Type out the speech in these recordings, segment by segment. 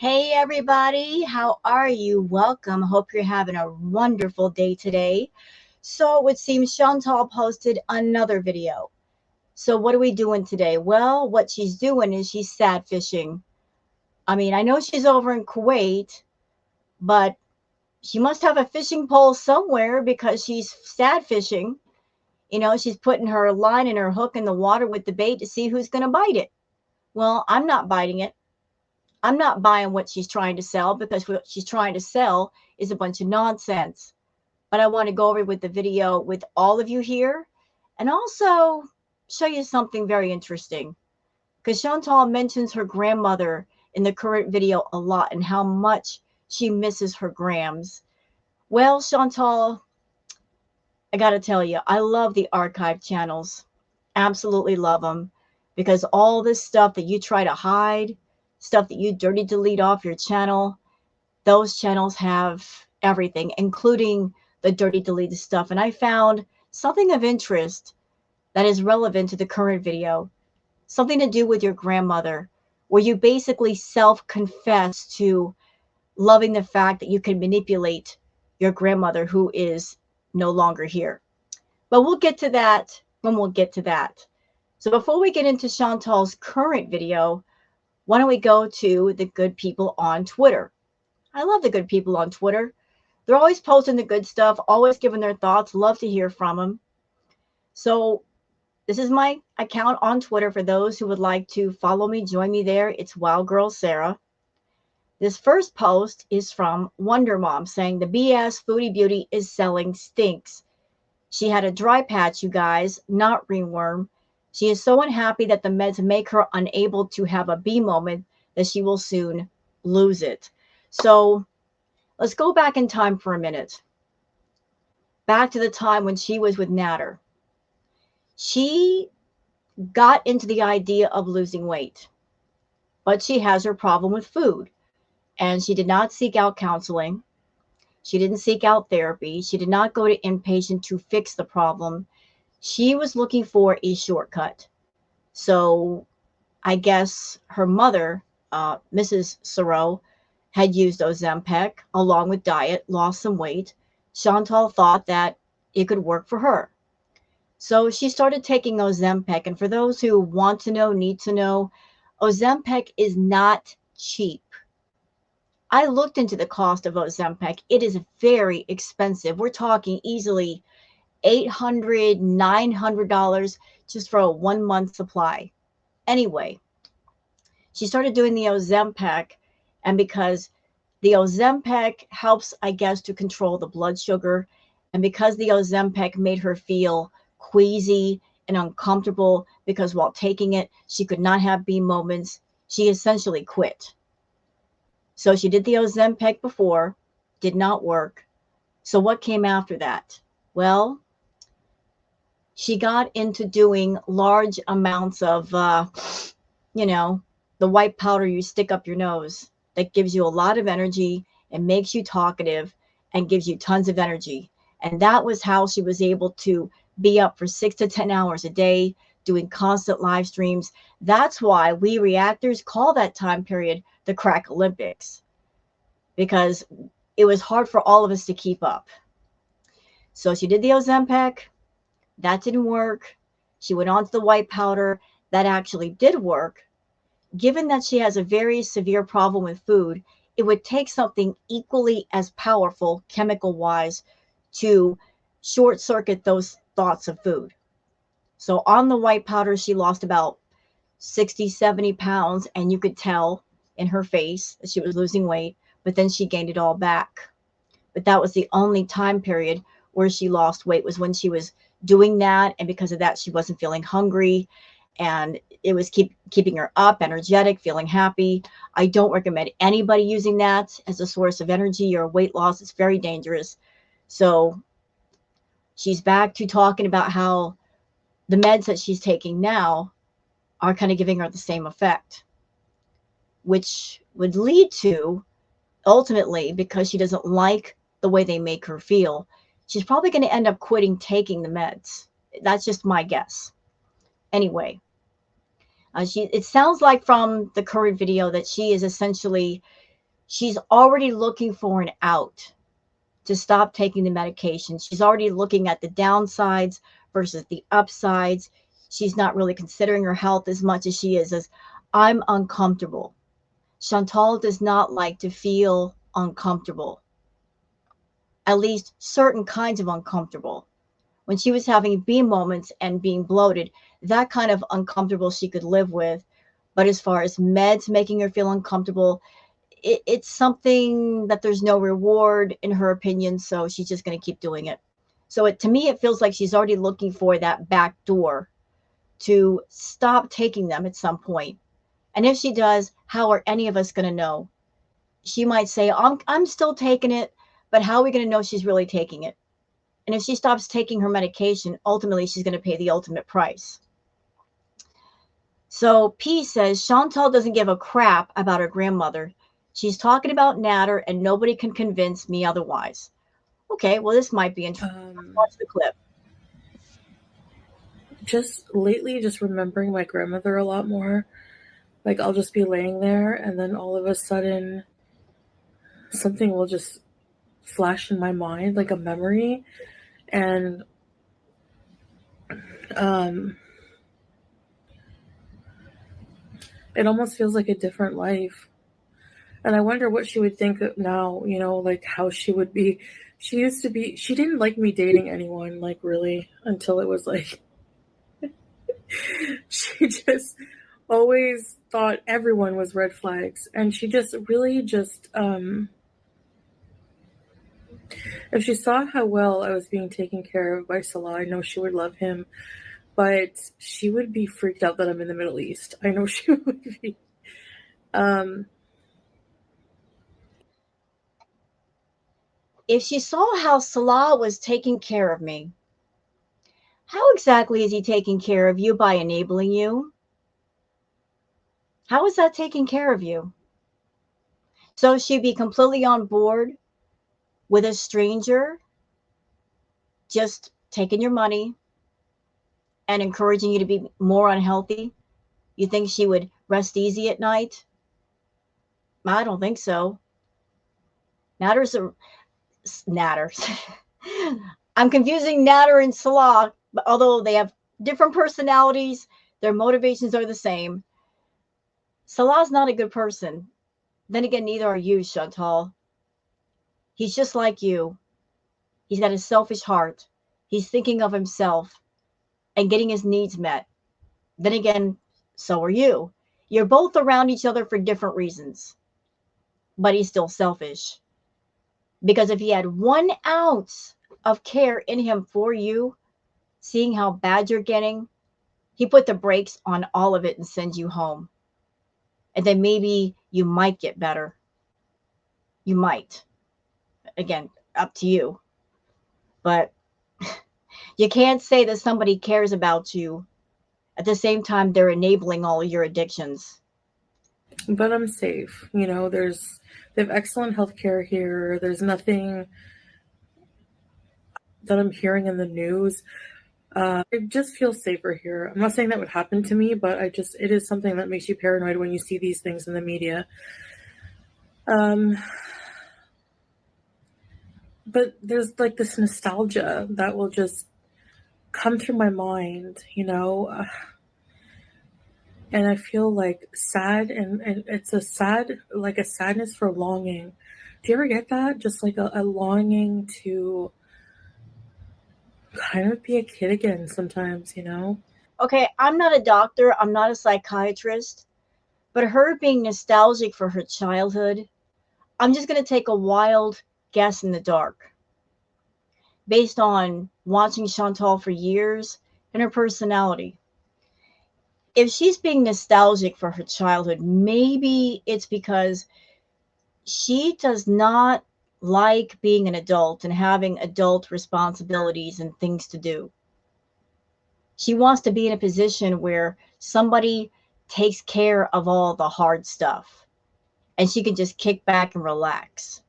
Hey everybody, how are you? Welcome. Hope you're having a wonderful day today. So it seems Chantal posted another video. So what are we doing today? Well, what she's doing is she's sad fishing. I mean, I know she's over in Kuwait, but she must have a fishing pole somewhere because she's sad fishing. She's putting her line and her hook in the water with the bait to see who's going to bite it. Well, I'm not biting it. I'm not buying what she's trying to sell because what she's trying to sell is a bunch of nonsense. But I want to go over with the video with all of you here and also show you something very interesting because Chantal mentions her grandmother in the current video a lot and how much she misses her grams. Well, Chantal, I got to tell you, I love the archive channels. Absolutely love them because all this stuff that you try to hide, stuff that you dirty delete off your channel, those channels have everything, including the dirty deleted stuff. And I found something of interest that is relevant to the current video, something to do with your grandmother, where you basically self-confess to loving the fact that you can manipulate your grandmother who is no longer here. But we'll get to that when we'll get to that. So before we get into Chantal's current video, why don't we go to the good people on Twitter? I love the good people on Twitter. They're always posting the good stuff, always giving their thoughts. Love to hear from them. So this is my account on Twitter for those who would like to follow me, join me there. It's Wild Girl Sarah. This first post is from Wonder Mom saying the BS Foodie Beauty is selling stinks. She had a dry patch, you guys, not ringworm. She is so unhappy that the meds make her unable to have a bee moment that she will soon lose it. So let's go back in time for a minute. Back to the time when she was with Natter. She got into the idea of losing weight, but she has her problem with food. And she did not seek out counseling. She didn't seek out therapy. She did not go to inpatient to fix the problem. She was looking for a shortcut. So I guess her mother, Mrs. Sorrow, had used Ozempic along with diet, lost some weight. Chantal thought that it could work for her. So she started taking Ozempic. And for those who want to know, need to know, Ozempic is not cheap. I looked into the cost of Ozempic. It is very expensive. We're talking easily $800, $900 just for a 1 month supply. Anyway, she started doing the Ozempic, and because the Ozempic helps, I guess, to control the blood sugar, and because the Ozempic made her feel queasy and uncomfortable because while taking it, she could not have bee moments, she essentially quit. So she did the Ozempic before, did not work. So what came after that? Well, she got into doing large amounts of, the white powder you stick up your nose that gives you a lot of energy and makes you talkative and gives you tons of energy. And that was how she was able to be up for 6 to 10 hours a day doing constant live streams. That's why we reactors call that time period the crack Olympics, because it was hard for all of us to keep up. So she did the Ozempic. That didn't work. She went on to the white powder. That actually did work. Given that she has a very severe problem with food, it would take something equally as powerful chemical-wise to short circuit those thoughts of food. So on the white powder, she lost about 60, 70 pounds, and you could tell in her face that she was losing weight, but then she gained it all back. But that was the only time period where she lost weight, was when she was doing that, and because of that, she wasn't feeling hungry, and it was keeping her up, energetic, feeling happy. I don't recommend anybody using that as a source of energy or weight loss. It's very dangerous. So she's back to talking about how the meds that she's taking now are kind of giving her the same effect, which would lead to, ultimately, because she doesn't like the way they make her feel, she's probably going to end up quitting taking the meds. That's just my guess. Anyway, it sounds like from the current video that she is essentially She's already looking for an out to stop taking the medication. She's already looking at the downsides versus the upsides. She's not really considering her health as much as she is as I'm uncomfortable. Chantal does not like to feel uncomfortable, at least certain kinds of uncomfortable. When she was having beam moments and being bloated, that kind of uncomfortable she could live with. But as far as meds making her feel uncomfortable, it's something that there's no reward in her opinion, so she's just going to keep doing it. So to me, it feels like she's already looking for that back door to stop taking them at some point. And if she does, how are any of us going to know? She might say, I'm still taking it, but how are we going to know she's really taking it? And if she stops taking her medication, ultimately she's going to pay the ultimate price. So P says, Chantal doesn't give a crap about her grandmother. She's talking about Natter and nobody can convince me otherwise. Okay, well, this might be interesting. Let's watch the clip. Just lately, just remembering my grandmother a lot more. Like, I'll just be laying there, and then all of a sudden, something will just flash in my mind, like a memory. And it almost feels like a different life. And I wonder what she would think now, like how she would be. She didn't like me dating anyone, like really, until it was like, she just always thought everyone was red flags. And she just really just, if she saw how well I was being taken care of by Salah, I know she would love him, but she would be freaked out that I'm in the Middle East. I know she would be. If she saw how Salah was taking care of me, how exactly is he taking care of you? By enabling you? How is that taking care of you? So she'd be completely on board with a stranger just taking your money and encouraging you to be more unhealthy? You think she would rest easy at night? I don't think so. Natter's a Natter. I'm confusing Natter and Salah, although they have different personalities, their motivations are the same. Salah's not a good person. Then again, neither are you, Chantal. He's just like you. He's got a selfish heart. He's thinking of himself and getting his needs met. Then again, so are you. You're both around each other for different reasons, but he's still selfish. Because if he had 1 ounce of care in him for you, seeing how bad you're getting, he put the brakes on all of it and sends you home. And then maybe you might get better. You might. Again, up to you. But you can't say that somebody cares about you at the same time they're enabling all of your addictions. But I'm safe. They have excellent healthcare here. There's nothing that I'm hearing in the news. It just feels safer here. I'm not saying that would happen to me, but it is something that makes you paranoid when you see these things in the media. But there's like this nostalgia that will just come through my mind, and I feel like sad, and it's like a sadness for longing. Do you ever get that? Just like a longing to kind of be a kid again sometimes, Okay, I'm not a doctor, I'm not a psychiatrist, but her being nostalgic for her childhood, I'm just going to take a wild guess in the dark based on watching Chantal for years and her personality. If she's being nostalgic for her childhood, maybe it's because she does not like being an adult and having adult responsibilities and things to do. She wants to be in a position where somebody takes care of all the hard stuff and she can just kick back and relax.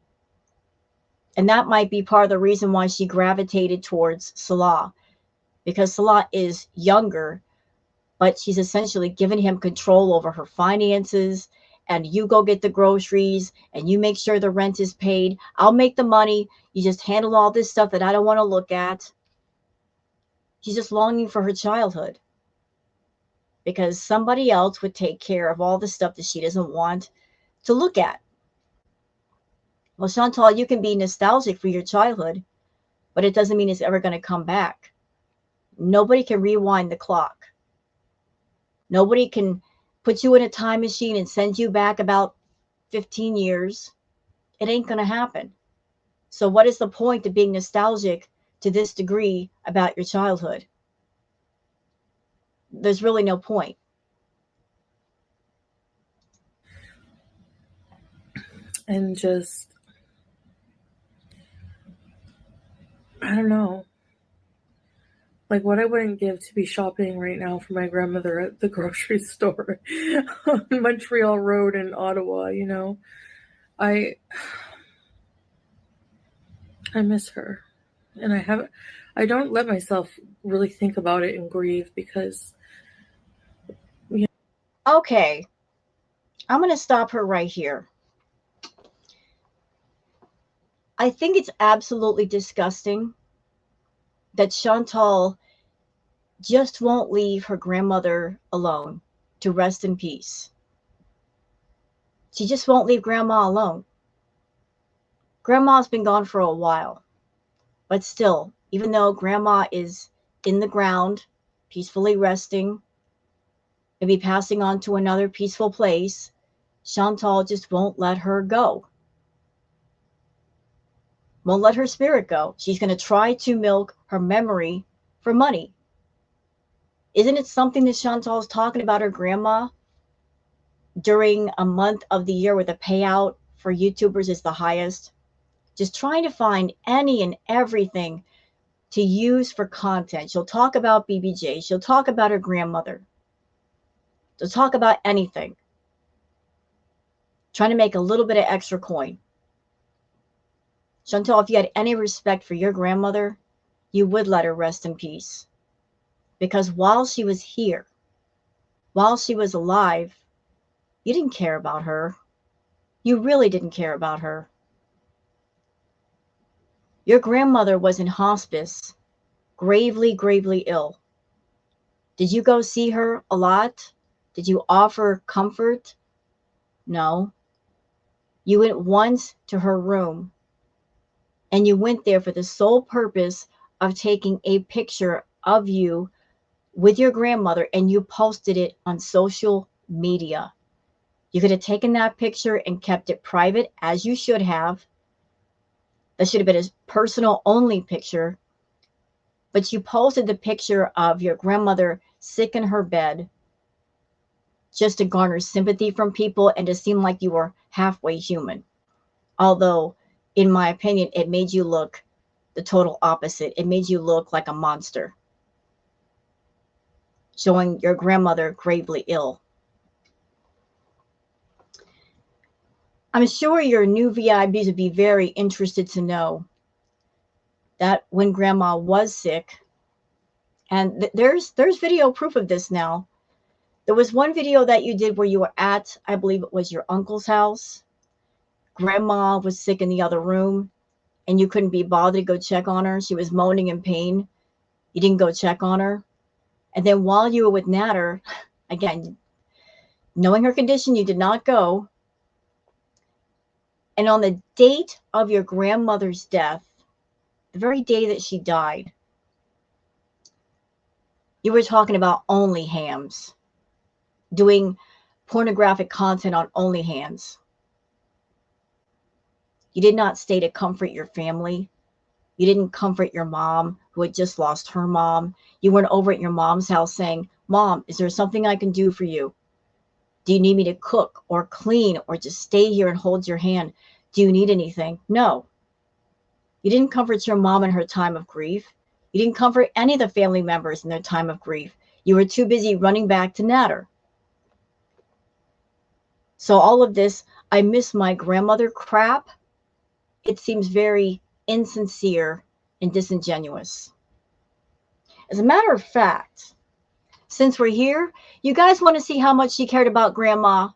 And that might be part of the reason why she gravitated towards Salah, because Salah is younger, but she's essentially given him control over her finances and you go get the groceries and you make sure the rent is paid. I'll make the money. You just handle all this stuff that I don't want to look at. She's just longing for her childhood because somebody else would take care of all the stuff that she doesn't want to look at. Well, Chantal, you can be nostalgic for your childhood, but it doesn't mean it's ever going to come back. Nobody can rewind the clock. Nobody can put you in a time machine and send you back about 15 years. It ain't going to happen. So what is the point of being nostalgic to this degree about your childhood? There's really no point. And just, I don't know. Like what I wouldn't give to be shopping right now for my grandmother at the grocery store on Montreal Road in Ottawa, you know. I miss her. And I don't let myself really think about it and grieve because Okay, I'm going to stop her right here. I think it's absolutely disgusting that Chantal just won't leave her grandmother alone to rest in peace. She just won't leave grandma alone. Grandma's been gone for a while, but still, even though grandma is in the ground, peacefully resting, maybe passing on to another peaceful place, Chantal just won't let her go. Won't let her spirit go. She's going to try to milk her memory for money. Isn't it something that Chantal's talking about her grandma during a month of the year where the payout for YouTubers is the highest? Just trying to find any and everything to use for content. She'll talk about BBJ. She'll talk about her grandmother. She'll talk about anything. Trying to make a little bit of extra coin. Chantal, if you had any respect for your grandmother, you would let her rest in peace. Because while she was here, while she was alive, you didn't care about her. You really didn't care about her. Your grandmother was in hospice, gravely, gravely ill. Did you go see her a lot? Did you offer comfort? No. You went once to her room, and you went there for the sole purpose of taking a picture of you with your grandmother, and you posted it on social media. You could have taken that picture and kept it private, as you should have. That should have been a personal only picture. But you posted the picture of your grandmother sick in her bed just to garner sympathy from people and to seem like you were halfway human. Although, in my opinion, it made you look the total opposite. It made you look like a monster, showing your grandmother gravely ill. I'm sure your new VIPs would be very interested to know that when grandma was sick, and there's video proof of this now. There was one video that you did where you were at, I believe it was your uncle's house. Grandma was sick in the other room, and you couldn't be bothered to go check on her. She was moaning in pain. You didn't go check on her. And then while you were with Natter, again, knowing her condition, you did not go. And on the date of your grandmother's death, the very day that she died, you were talking about OnlyHams, doing pornographic content on OnlyHams. You did not stay to comfort your family. You didn't comfort your mom who had just lost her mom. You weren't over at your mom's house saying, Mom, is there something I can do for you? Do you need me to cook or clean or just stay here and hold your hand? Do you need anything? No. You didn't comfort your mom in her time of grief. You didn't comfort any of the family members in their time of grief. You were too busy running back to Natter. So all of this, I miss my grandmother crap, it seems very insincere and disingenuous. As a matter of fact, since we're here, you guys want to see how much she cared about grandma?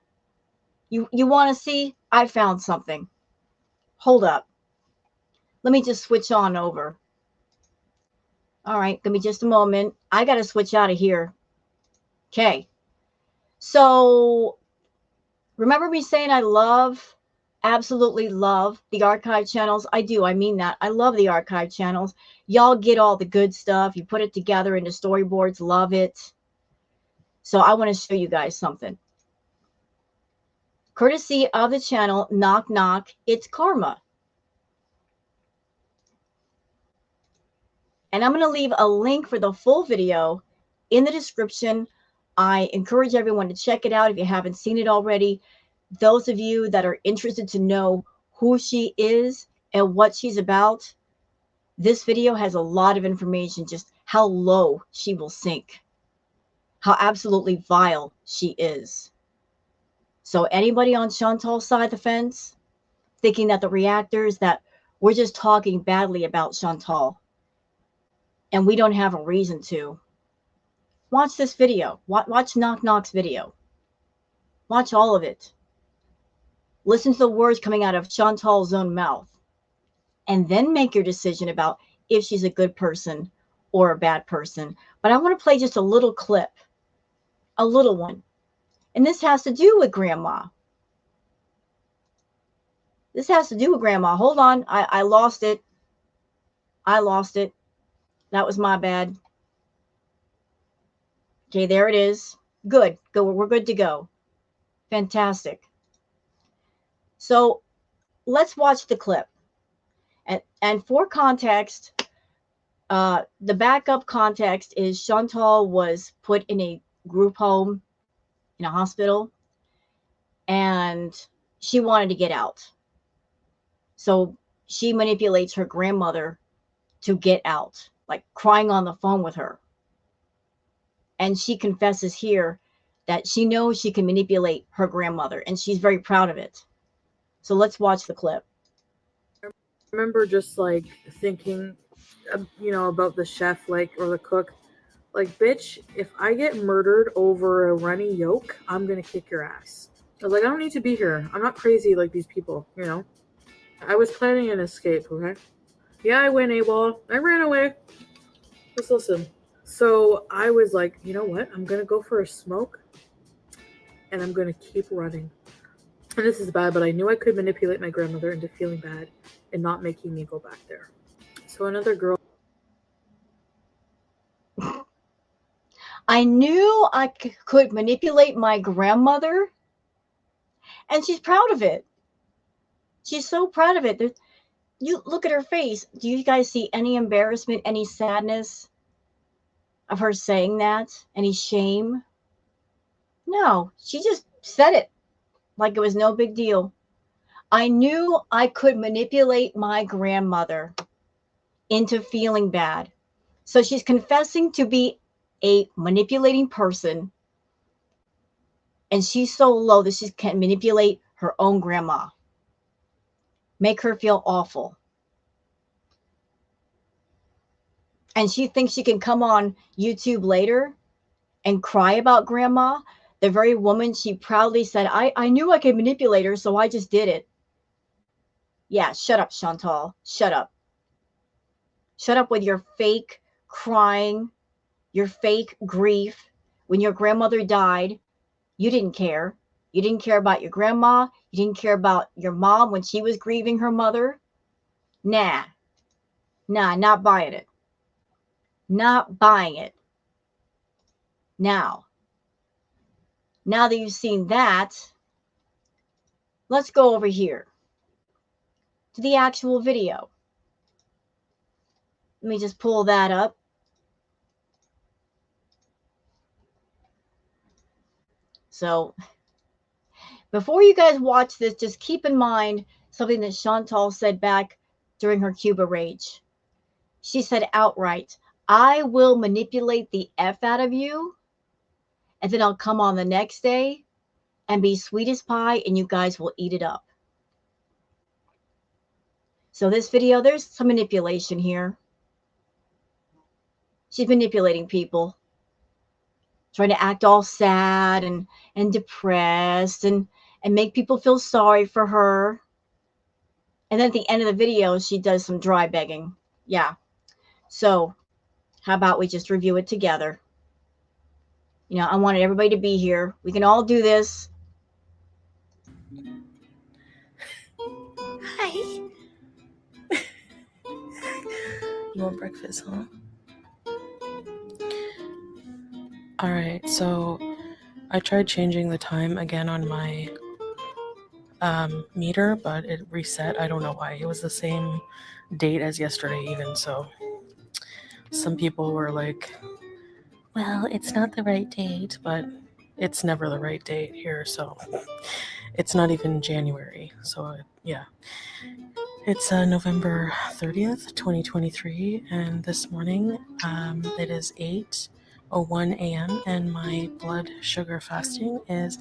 You want to see? I found something. Hold up. Let me just switch on over. All right, give me just a moment. I got to switch out of here. Okay. So remember me saying I love, absolutely love the archive channels? I do. I mean that. I love the archive channels. Y'all get all the good stuff. You put it together into storyboards. Love it. So I want to show you guys something. Courtesy of the channel Knock Knock, It's Karma. And I'm going to leave a link for the full video in the description. I encourage everyone to check it out if you haven't seen it already. Those of you that are interested to know who she is and what she's about, this video has a lot of information, just how low she will sink, how absolutely vile she is. So anybody on Chantal's side of the fence thinking that the reactors, that we're just talking badly about Chantal and we don't have a reason to, watch this video. Watch Knock Knock's video. Watch all of it. Listen to the words coming out of Chantal's own mouth. And then make your decision about if she's a good person or a bad person. But I want to play just a little clip. A little one. And this has to do with Grandma. This has to do with Grandma. Hold on. I lost it. I lost it. That was my bad. Okay, there it is. Good. Go. We're good to go. Fantastic. So let's watch the clip. And for context, the backup context is Chantal was put in a group home in a hospital, and she wanted to get out. So she manipulates her grandmother to get out, like crying on the phone with her. And she confesses here that she knows she can manipulate her grandmother, and she's very proud of it. So let's watch the clip. I remember just like thinking, about the chef, like, or the cook, like, bitch, if I get murdered over a runny yolk, I'm gonna kick your ass. I was like, I don't need to be here. I'm not crazy like these people, I was planning an escape, okay? Yeah, I went AWOL. I ran away. Just listen. So I was like, you know what? I'm gonna go for a smoke, and I'm gonna keep running. And this is bad, but I knew I could manipulate my grandmother into feeling bad and not making me go back there. So another girl. I knew I could manipulate my grandmother, and she's proud of it. She's so proud of it. You look at her face. Do you guys see any embarrassment, any sadness of her saying that? Any shame? No, she just said it like it was no big deal. I knew I could manipulate my grandmother into feeling bad. So she's confessing to be a manipulating person, and she's so low that she can manipulate her own grandma, make her feel awful. And she thinks she can come on YouTube later and cry about grandma, the very woman she proudly said, I knew I could manipulate her, so I just did it. Yeah, shut up, Chantal. Shut up. Shut up with your fake crying, your fake grief. When your grandmother died, you didn't care. You didn't care about your grandma. You didn't care about your mom when she was grieving her mother. Nah, not buying it. Not buying it. Now that you've seen that, let's go over here to the actual video. Let me just pull that up. So before you guys watch this, just keep in mind something that Chantal said back during her Cuba rage. She said outright, I will manipulate the F out of you, and then I'll come on the next day and be sweet as pie, and you guys will eat it up. So this video, there's some manipulation here. She's manipulating people, trying to act all sad and depressed and and make people feel sorry for her. And then at the end of the video, she does some dry begging. Yeah. So, how about we just review it together? You know, I wanted everybody to be here. We can all do this. Hi. You want breakfast, huh? Alright, so I tried changing the time again on my meter, but it reset. I don't know why. It was the same date as yesterday, even. So some people were like, well, it's not the right date, but it's never the right date here. So it's not even January. So yeah, it's November 30th, 2023. And this morning it is 8:01 a.m. and my blood sugar fasting is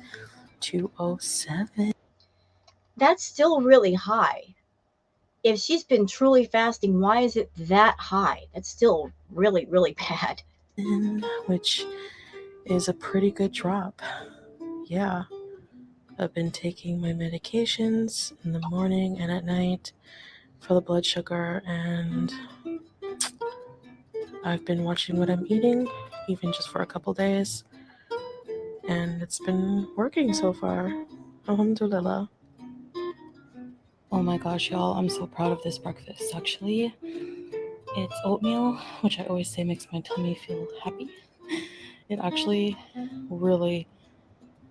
207. That's still really high. If she's been truly fasting, why is it that high? That's still really, really bad. Which is a pretty good drop. Yeah, I've been taking my medications in the morning and at night for the blood sugar, and I've been watching what I'm eating, even just for a couple days, and it's been working so far. Alhamdulillah. Oh my gosh, y'all, I'm so proud of this breakfast. Actually, it's oatmeal, which I always say makes my tummy feel happy. It actually really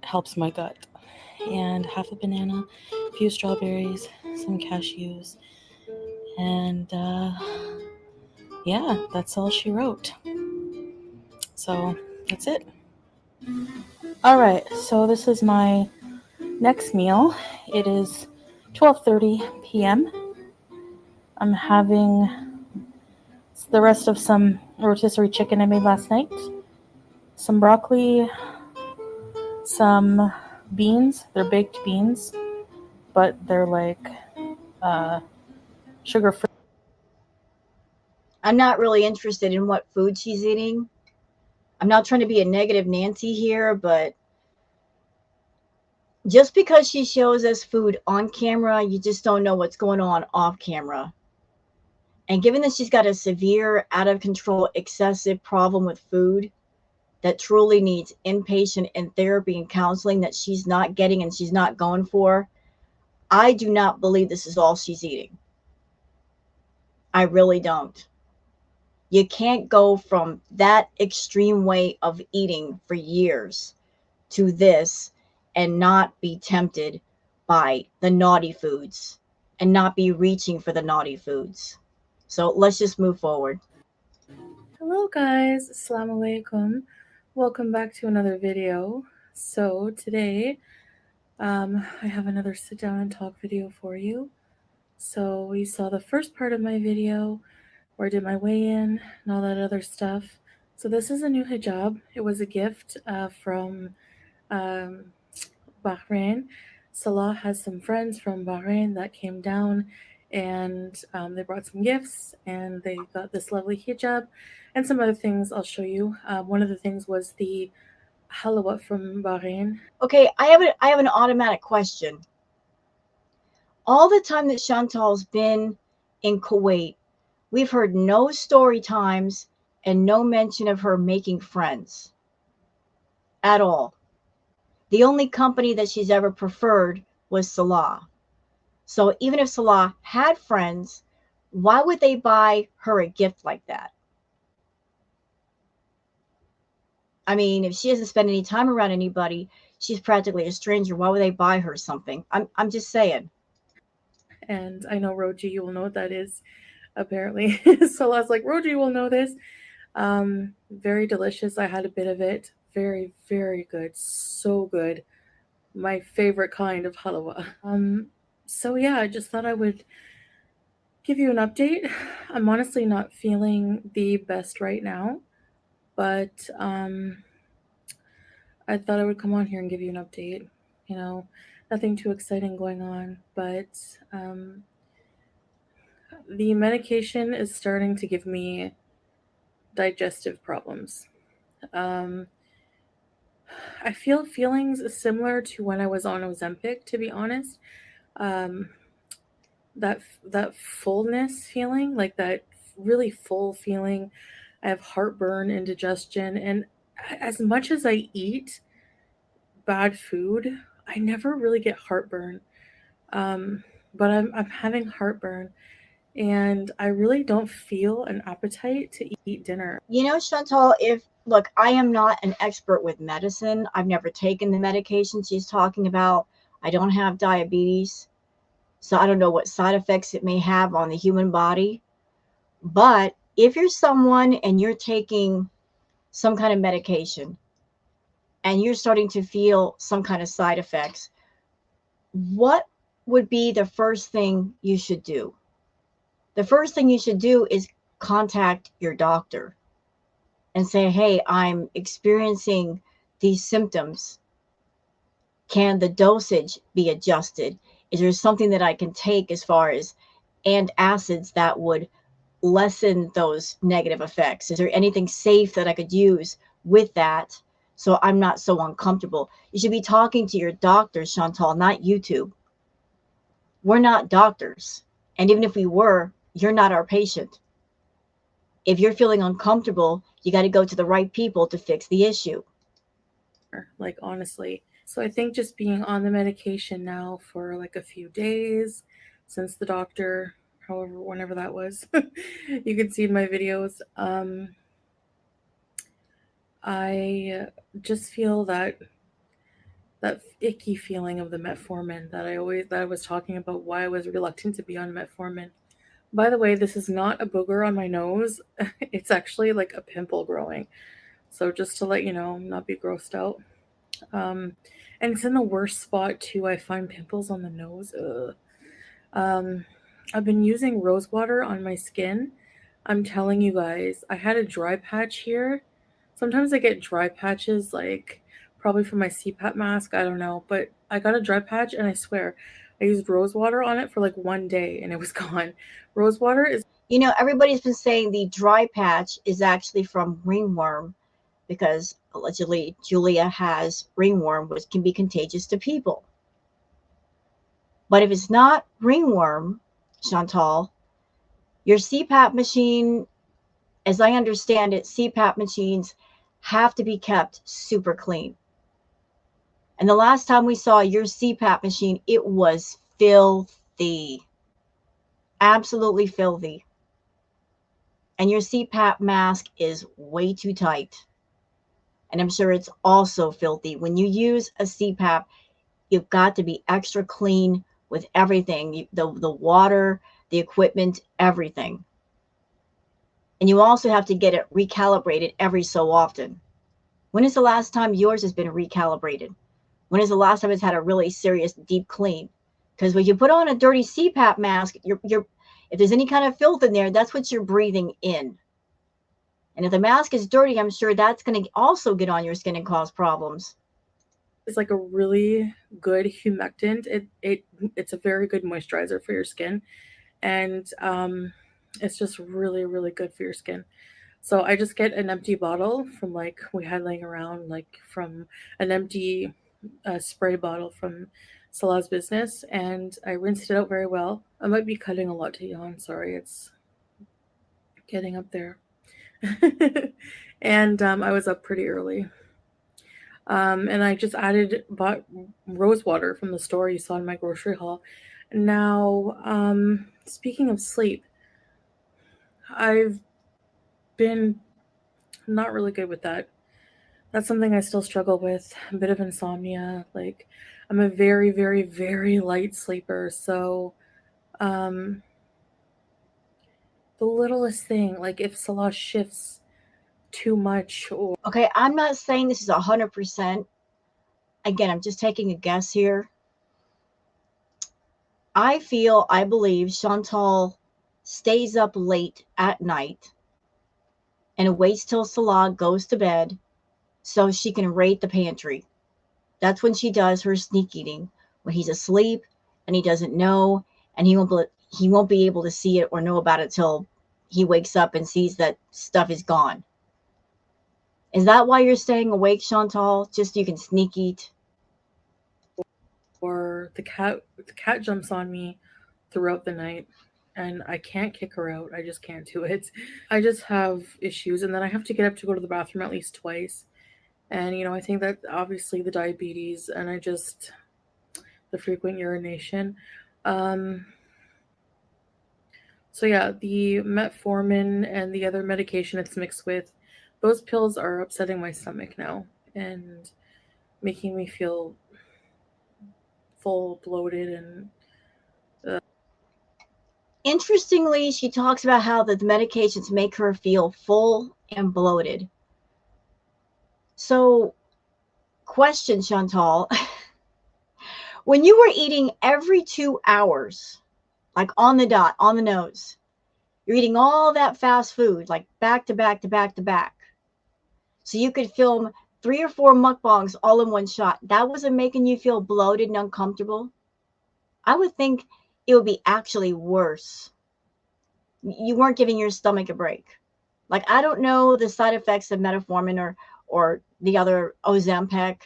helps my gut. And half a banana, a few strawberries, some cashews, and yeah, that's all she wrote. So that's it. All right, so this is my next meal. It is 12:30 p.m. I'm having the rest of some rotisserie chicken I made last night, some broccoli, some beans. They're baked beans, but they're like sugar free. I'm not really interested in what food she's eating. I'm not trying to be a negative Nancy here, but just because she shows us food on camera, you just don't know what's going on off camera. And given that she's got a severe, out of control, excessive problem with food that truly needs inpatient and therapy and counseling that she's not getting and she's not going for, I do not believe this is all she's eating. I really don't. You can't go from that extreme way of eating for years to this and not be tempted by the naughty foods and not be reaching for the naughty foods. So let's just move forward. Hello guys, assalamu alaikum. Welcome back to another video. So today, I have another sit down and talk video for you. So we saw the first part of my video where I did my weigh-in and all that other stuff. So this is a new hijab. It was a gift from um, Bahrain. Salah has some friends from Bahrain that came down, and they brought some gifts, and they got this lovely hijab and some other things I'll show you. One of the things was the halwa from Bahrain. Okay, I have an automatic question. All the time that Chantal's been in Kuwait, we've heard no story times and no mention of her making friends at all. The only company that she's ever preferred was Salah. So even if Salah had friends, why would they buy her a gift like that? I mean, if she doesn't spend any time around anybody, she's practically a stranger. Why would they buy her something? I'm just saying. And I know Roji, you will know what that is, apparently. Salah's like, Roji, you will know this. Very delicious. I had a bit of it. Very, very good. So good. My favorite kind of halwa. So yeah, I just thought I would give you an update. I'm honestly not feeling the best right now, but I thought I would come on here and give you an update. You know, nothing too exciting going on, but um, the medication is starting to give me digestive problems. Um, I feel feelings similar to when I was on Ozempic, to be honest. Um, that fullness feeling, like that really full feeling. I have heartburn, indigestion, and as much as I eat bad food, I never really get heartburn. Um, but I'm having heartburn, and I really don't feel an appetite to eat dinner. You know, Chantal, if look, I am not an expert with medicine. I've never taken the medication she's talking about. I don't have diabetes, so I don't know what side effects it may have on the human body. But if you're someone and you're taking some kind of medication and you're starting to feel some kind of side effects, what would be the first thing you should do? The first thing you should do is contact your doctor and say, hey, I'm experiencing these symptoms. Can the dosage be adjusted? Is there something that I can take as far as antacids that would lessen those negative effects? Is there anything safe that I could use with that so I'm not so uncomfortable? You should be talking to your doctor, Chantal, not YouTube. We're not doctors. And even if we were, you're not our patient. If you're feeling uncomfortable, you got to go to the right people to fix the issue. Like, honestly. So I think just being on the medication now for like a few days since the doctor, however, whenever that was, you can see in my videos. I just feel that icky feeling of the metformin that I was talking about, why I was reluctant to be on metformin. By the way, this is not a booger on my nose. It's actually like a pimple growing. So just to let you know, not be grossed out. Um, and it's in the worst spot too. I find pimples on the nose. Ugh. Um, I've been using rose water on my skin. I'm telling you guys, I had a dry patch here. Sometimes I get dry patches, like probably from my CPAP mask. I don't know, but I got a dry patch, and I swear, I used rose water on it for like one day, and it was gone. Rose water is You know, everybody's been saying the dry patch is actually from ringworm because allegedly Julia has ringworm, which can be contagious to people. But if it's not ringworm, Chantal, your CPAP machine, as I understand it, CPAP machines have to be kept super clean. And the last time we saw your CPAP machine, it was filthy, absolutely filthy. And your CPAP mask is way too tight. And I'm sure it's also filthy. When you use a CPAP, you've got to be extra clean with everything, the water, the equipment, everything. And you also have to get it recalibrated every so often. When is the last time yours has been recalibrated? When is the last time it's had a really serious deep clean? Because when you put on a dirty CPAP mask, you're if there's any kind of filth in there, that's what you're breathing in. And if the mask is dirty, I'm sure that's going to also get on your skin and cause problems. like a really good humectant. It's a very good moisturizer for your skin, and it's just really really good for your skin. So I just get an empty bottle from like we had laying around, like from an empty spray bottle from Salah's business, and I rinsed it out very well. I might be cutting a lot to yawn. Sorry, it's getting up there. And I was up pretty early. And I just bought rose water from the store you saw in my grocery haul. Now, speaking of sleep, I've been not really good with that. That's something I still struggle with. A bit of insomnia. Like, I'm a very, very, very light sleeper. So, um, the littlest thing, like if Salah shifts too much or Okay, I'm not saying this is 100%. Again, I'm just taking a guess here. I believe Chantal stays up late at night and waits till Salah goes to bed so she can raid the pantry. That's when she does her sneak eating, when he's asleep and he doesn't know, and he won't be able to see it or know about it till he wakes up and sees that stuff is gone. Is that why you're staying awake, Chantal? Just so you can sneak eat? Or the cat jumps on me throughout the night and I can't kick her out. I just can't do it. I just have issues and then I have to get up to go to the bathroom at least twice. And I think that obviously the diabetes and the frequent urination. Um so yeah, the metformin and the other medication it's mixed with, those pills are upsetting my stomach now and making me feel full bloated and Interestingly, she talks about how the medications make her feel full and bloated. So, question, Chantal. When you were eating every 2 hours, like on the dot, on the nose, you're eating all that fast food, like back to back to back to back. So you could film 3 or 4 mukbangs all in one shot. That wasn't making you feel bloated and uncomfortable. I would think it would be actually worse. You weren't giving your stomach a break. Like, I don't know the side effects of metformin or the other Ozempic.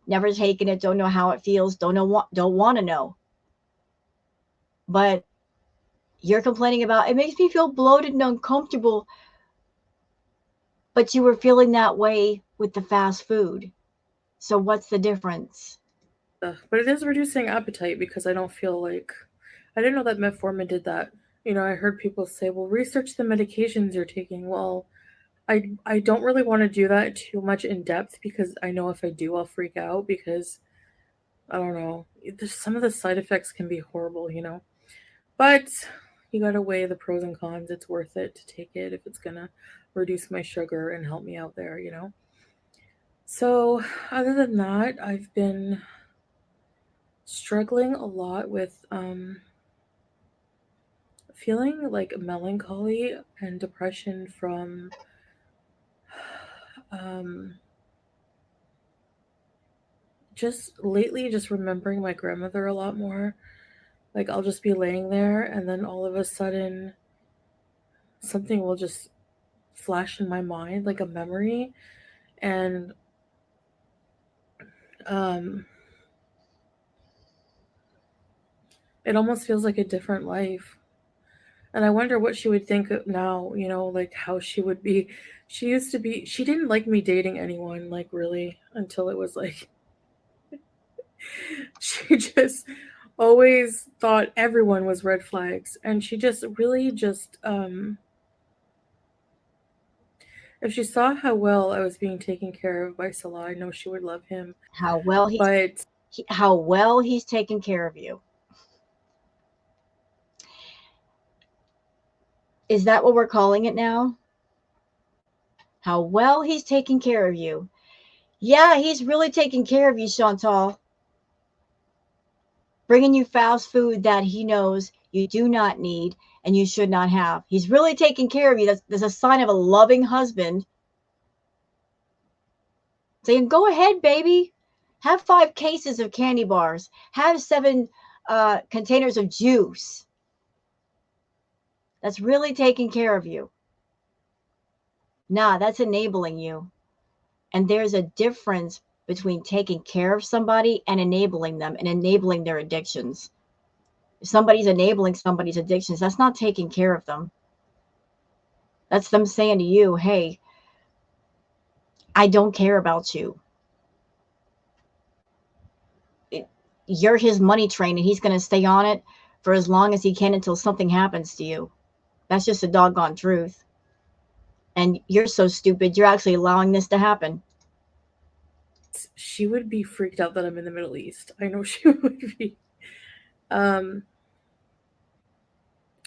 Never taken it, don't know how it feels, don't want to know. But you're complaining about it makes me feel bloated and uncomfortable, but you were feeling that way with the fast food. So what's the difference? but it is reducing appetite because I don't feel like I didn't know that metformin did that. I heard people say, "Well, research the medications you're taking." Well, I don't really want to do that too much in depth because I know if I do, I'll freak out because I don't know. Some of the side effects can be horrible. But you got to weigh the pros and cons. It's worth it to take it if it's gonna reduce my sugar and help me out there. So, other than that, I've been struggling a lot with feeling like melancholy and depression from um, just lately just remembering my grandmother a lot more. Like I'll just be laying there and then all of a sudden something will just flash in my mind like a memory and um it almost feels like a different life. And I wonder what she would think now, like how she would be. She didn't like me dating anyone, like really, until it was like, she just always thought everyone was red flags. And she just really if she saw how well I was being taken care of by Salah, I know she would love him. How well But he's taking care of you. Is that what we're calling it now? How well he's taking care of you. Yeah, he's really taking care of you, Chantal. Bringing you fast food that he knows you do not need and you should not have. He's really taking care of you. That's a sign of a loving husband. Saying, go ahead, baby. Have 5 cases of candy bars. Have 7 containers of juice. That's really taking care of you. Nah, that's enabling you. And there's a difference between taking care of somebody and enabling them and enabling their addictions. If somebody's enabling somebody's addictions, that's not taking care of them. That's them saying to you, hey, I don't care about you. You're his money train and he's going to stay on it for as long as he can until something happens to you. That's just a doggone truth. And you're so stupid, you're actually allowing this to happen. she would be freaked out that I'm in the Middle East. I know she would be. Um,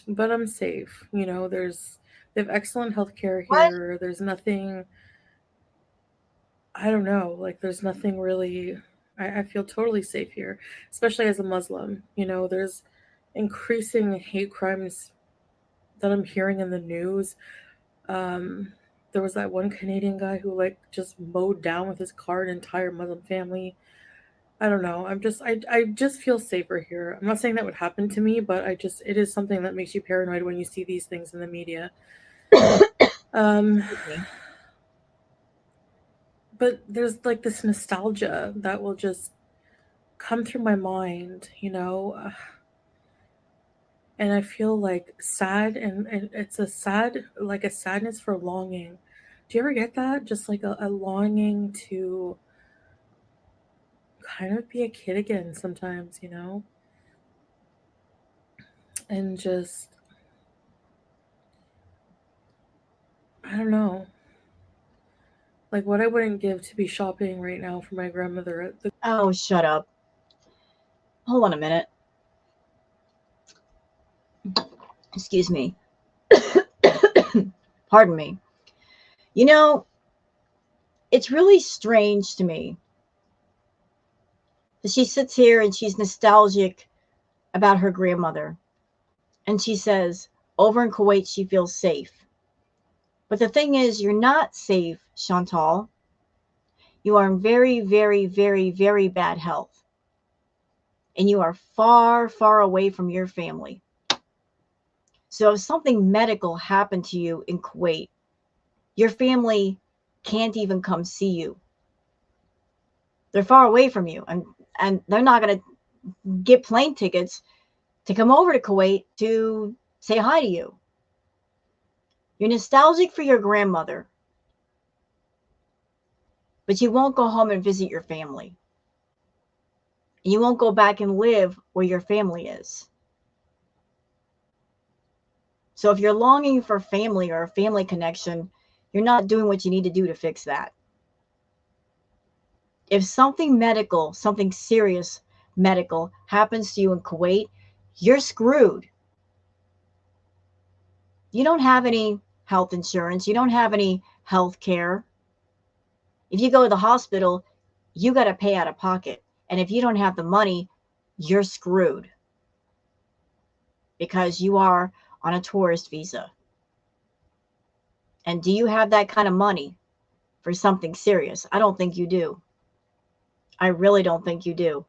but I'm safe. They have excellent healthcare What? here. There's nothing. I don't know. Like there's nothing really. I feel totally safe here, especially as a Muslim. There's increasing hate crimes that I'm hearing in the news. Um, there was that one Canadian guy who like just mowed down with his car an entire Muslim family. I don't know. I just feel safer here. I'm not saying that would happen to me, but it is something that makes you paranoid when you see these things in the media. Um, Excuse me. but there's like this nostalgia that will just come through my mind, and I feel like sad, and it's a sad, like a sadness for longing. Do you ever get that? Just like a longing to kind of be a kid again sometimes, and just, I don't know, like what I wouldn't give to be shopping right now for my grandmother at the Oh, shut up. Hold on a minute. Excuse me. Pardon me. You know, it's really strange to me that she sits here and she's nostalgic about her grandmother. And she says, over in Kuwait, she feels safe. But the thing is, you're not safe, Chantal. You are in very, very, very, very bad health. And you are far, far away from your family. So if something medical happened to you in Kuwait, your family can't even come see you. They're far away from you, and they're not going to get plane tickets to come over to Kuwait to say hi to you. You're nostalgic for your grandmother, but you won't go home and visit your family. And you won't go back and live where your family is. So if you're longing for family or a family connection, you're not doing what you need to do to fix that. If something medical, something serious medical happens to you in Kuwait, you're screwed. You don't have any health insurance. You don't have any health care. If you go to the hospital, you got to pay out of pocket. And if you don't have the money, you're screwed because you are on a tourist visa. And do you have that kind of money for something serious? I don't think you do. I really don't think you do.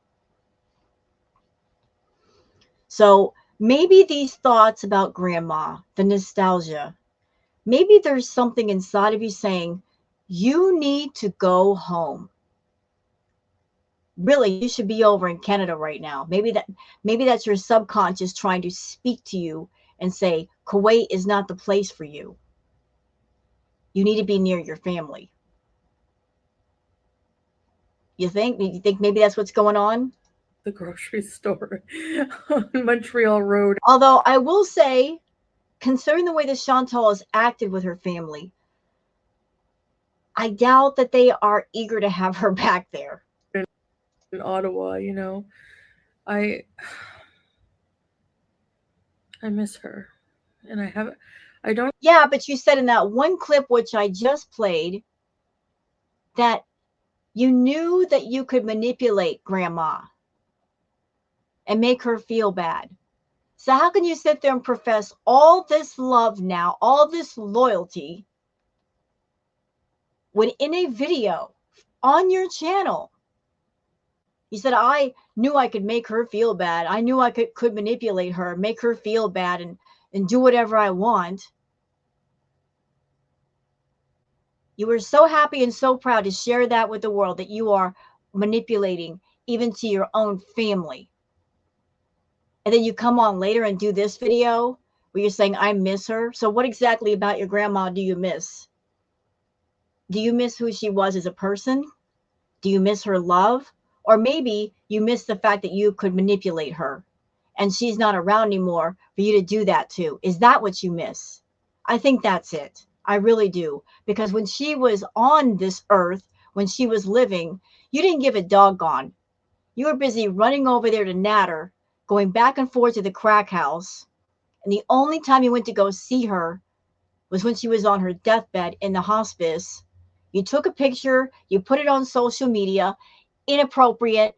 So maybe these thoughts about grandma, the nostalgia, maybe there's something inside of you saying, you need to go home. Really, you should be over in Canada right now. Maybe that's your subconscious trying to speak to you and say, Kuwait is not the place for you. You need to be near your family. You think? You think maybe that's what's going on? the grocery store on Montreal Road. Although I will say, considering the way that Chantal has acted with her family, I doubt that they are eager to have her back there. In Ottawa, I I miss her, and I don't. Yeah, but you said in that one clip which I just played that you knew that you could manipulate grandma and make her feel bad. So how can you sit there and profess all this love now, all this loyalty, when in a video on your channel, you said, I knew I could make her feel bad. I knew I could manipulate her, make her feel bad, and do whatever I want. You were so happy and so proud to share that with the world that you are manipulating even to your own family. And then you come on later and do this video where you're saying, I miss her. So what exactly about your grandma do you miss? Do you miss who she was as a person? Do you miss her love? Or maybe you miss the fact that you could manipulate her and she's not around anymore for you to do that too. Is that what you miss? I think that's it. I really do. Because when she was on this earth, when she was living, you didn't give a doggone. You were busy running over there to Natter, going back and forth to the crack house. And the only time you went to go see her was when she was on her deathbed in the hospice. You took a picture, you put it on social media, inappropriate,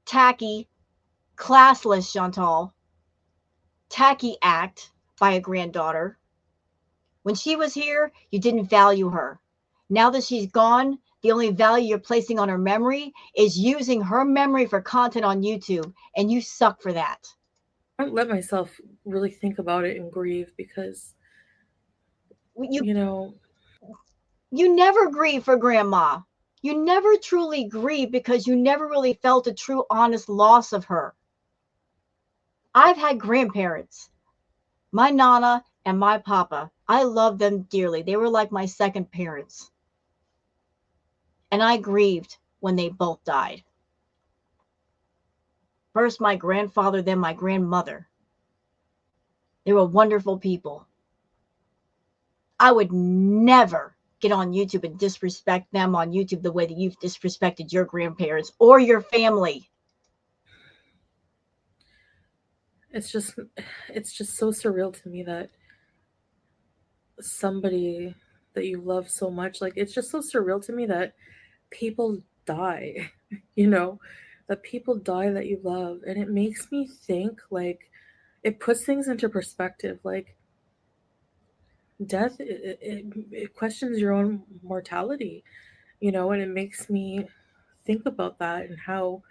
tacky, classless, Chantal, tacky act by a granddaughter. When she was here, you didn't value her. Now that she's gone, the only value you're placing on her memory is using her memory for content on YouTube, and you suck for that. I don't let myself really think about it and grieve because You you know you never grieve for grandma. You never truly grieve because you never really felt a true, honest loss of her. I've had grandparents, my Nana and my Papa. I love them dearly. They were like my second parents. And I grieved when they both died. First my grandfather, then my grandmother. They were wonderful people. I would never get on YouTube and disrespect them on YouTube the way that you've disrespected your grandparents or your family. It's just so surreal to me that somebody that you love so much, like, it's just so surreal to me that people die, you know, that people die that you love. And it makes me think, like, it puts things into perspective. Like, death, it questions your own mortality, you know, and it makes me think about that and how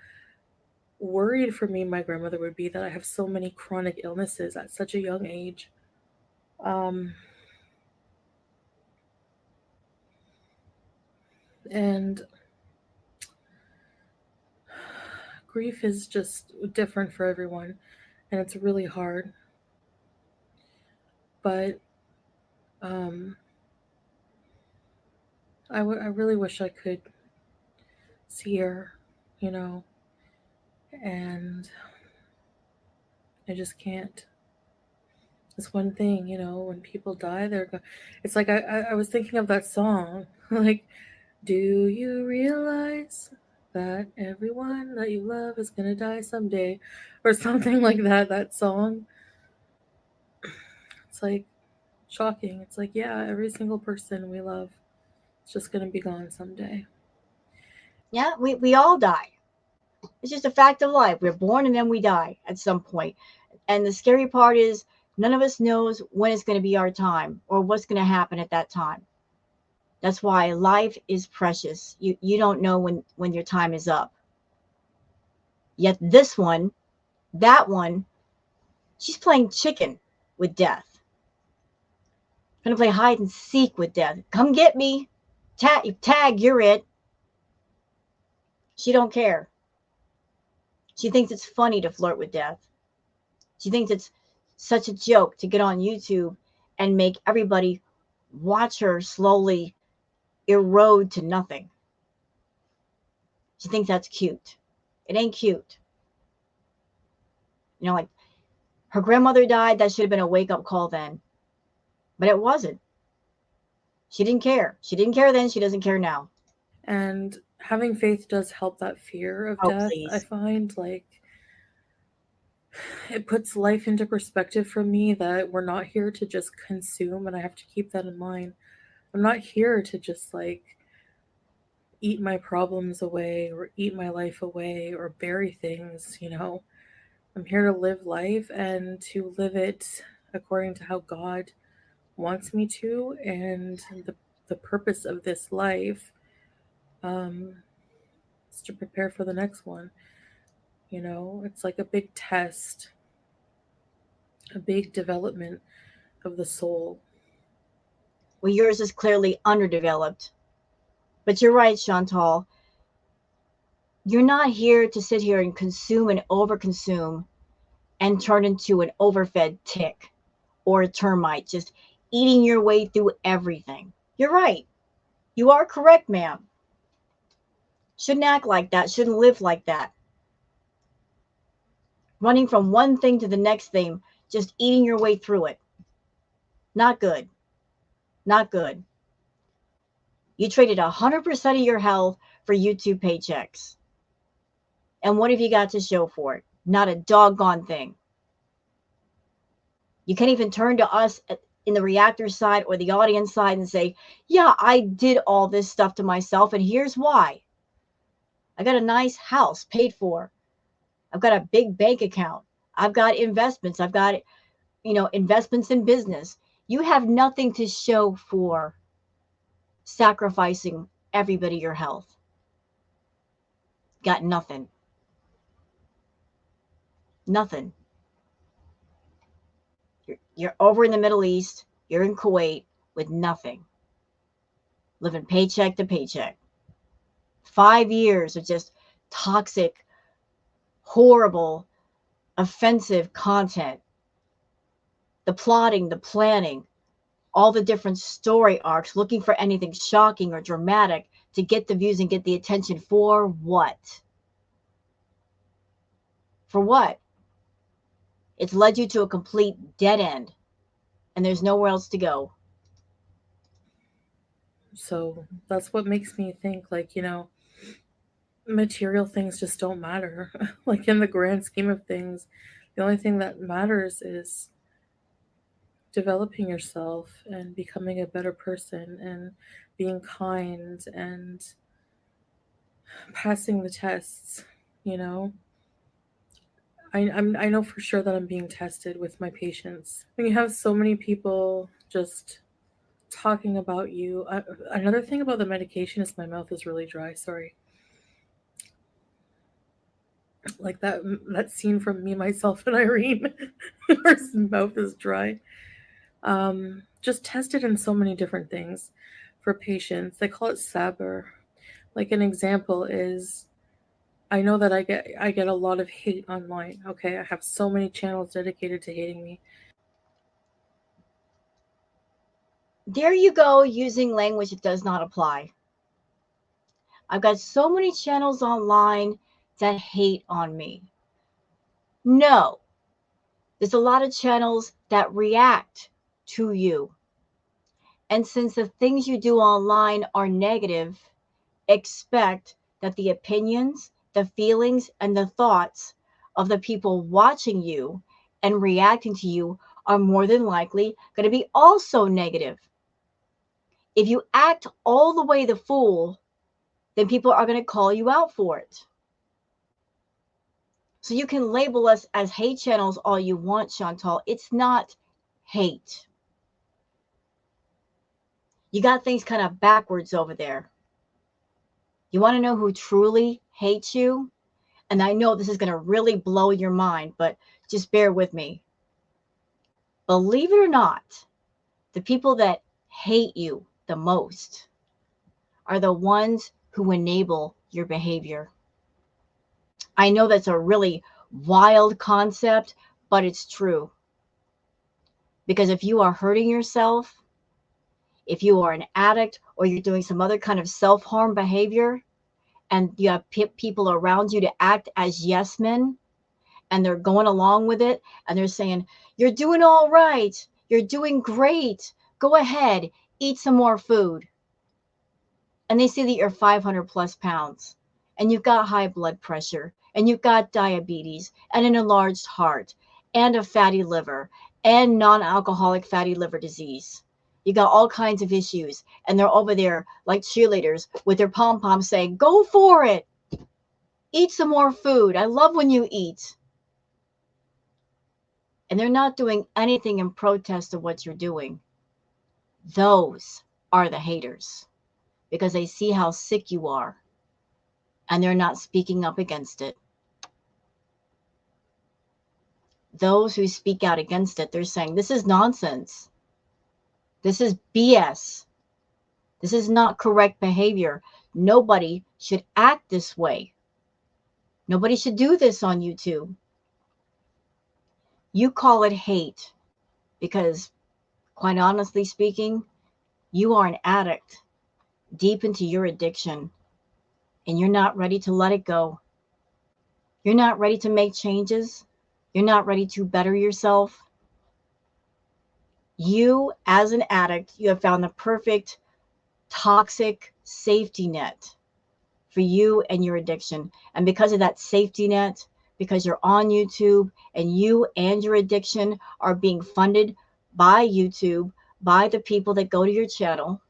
worried for me my grandmother would be that I have so many chronic illnesses at such a young age. Um, and grief is just different for everyone, and it's really hard. But um, I really wish I could see her, you know, and I just can't. It's one thing, you know, when people die, it's like I was thinking of that song, like, do you realize that everyone that you love is gonna die someday, or something like that. That song, it's like shocking. It's like, yeah, every single person we love is just gonna be gone someday. Yeah, we all die. It's just a fact of life. We're born and then we die at some point. And the scary part is none of us knows when it's going to be our time or what's going to happen at that time. That's why life is precious. You don't know when your time is up. Yet this one, that one, she's playing chicken with death. Gonna play hide and seek with death. Come get me. Tag, you're it. She don't care. She thinks it's funny to flirt with death. She thinks it's such a joke to get on YouTube and make everybody watch her slowly erode to nothing. She thinks that's cute. It ain't cute. You know, like her grandmother died, that should have been a wake up call then. But it wasn't. She didn't care. She didn't care then. She doesn't care now. And having faith does help that fear of Oh, death, I please. find. Like, it puts life into perspective for me that we're not here to just consume, and I have to keep that in mind. I'm not here to just, like, eat my problems away or eat my life away or bury things, you know. I'm here to live life and to live it according to how God wants me to. And the purpose of this life um, is to prepare for the next one. You know, it's like a big test, a big development of the soul. Well, yours is clearly underdeveloped. But you're right, Chantal. You're not here to sit here and consume and overconsume and turn into an overfed tick or a termite, just eating your way through everything. You're right. You are correct, ma'am. Shouldn't act like that. Shouldn't live like that. Running from one thing to the next thing, just eating your way through it. Not good. Not good. You traded 100% of your health for YouTube paychecks. And what have you got to show for it? Not a doggone thing. You can't even turn to us in the reactor side or the audience side and say, yeah, I did all this stuff to myself, and here's why. I got a nice house paid for. I've got a big bank account. I've got investments. I've got, investments in business. You have nothing to show for sacrificing everybody your health. Got nothing. Nothing. You're over in the Middle East. You're in Kuwait with nothing. Living paycheck to paycheck. 5 years of just toxic, horrible, offensive content. The plotting, the planning, all the different story arcs, looking for anything shocking or dramatic to get the views and get the attention. For what? For what? It's led you to a complete dead end, and there's nowhere else to go. So that's what makes me think, like, material things just don't matter. Like, in the grand scheme of things, the only thing that matters is developing yourself and becoming a better person and being kind and passing the tests, you know? I know for sure that I'm being tested with my patients. When you have so many people just talking about you. Another thing about the medication is my mouth is really dry. Sorry. Like that scene from Me, Myself, and Irene, her mouth is dry. Just tested in so many different things for patients. They call it saber. Like, an example is, I know that I get a lot of hate online. Okay, I have so many channels dedicated to hating me. There you go, using language that does not apply. I've got so many channels online that hate on me. No, there's a lot of channels that react to you. And since the things you do online are negative, expect that the opinions, the feelings, and the thoughts of the people watching you and reacting to you are more than likely going to be also negative. If you act all the way the fool, then people are going to call you out for it. So you can label us as hate channels all you want, Chantal. It's not hate. You got things kind of backwards over there. You want to know who truly hates you? And I know this is going to really blow your mind, but just bear with me. Believe it or not, the people that hate you the most are the ones who enable your behavior. I know that's a really wild concept, but it's true. Because if you are hurting yourself, if you are an addict, or you're doing some other kind of self-harm behavior, and you have people around you to act as yes men, and they're going along with it, and they're saying, you're doing all right, you're doing great, go ahead, eat some more food. And they see that you're 500 plus pounds, and you've got high blood pressure, and you've got diabetes, and an enlarged heart, and a fatty liver, and non-alcoholic fatty liver disease. You got all kinds of issues, and they're over there like cheerleaders with their pom-poms saying, go for it, eat some more food, I love when you eat. And they're not doing anything in protest of what you're doing. Those are the haters, because they see how sick you are, and they're not speaking up against it. Those who speak out against it, they're saying, this is nonsense. This is BS. This is not correct behavior. Nobody should act this way. Nobody should do this on YouTube. You call it hate because, quite honestly speaking, you are an addict deep into your addiction, and you're not ready to let it go. You're not ready to make changes. You're not ready to better yourself. You, as an addict, you have found the perfect toxic safety net for you and your addiction. And because of that safety net, because you're on YouTube and you and your addiction are being funded by YouTube, by the people that go to your channel,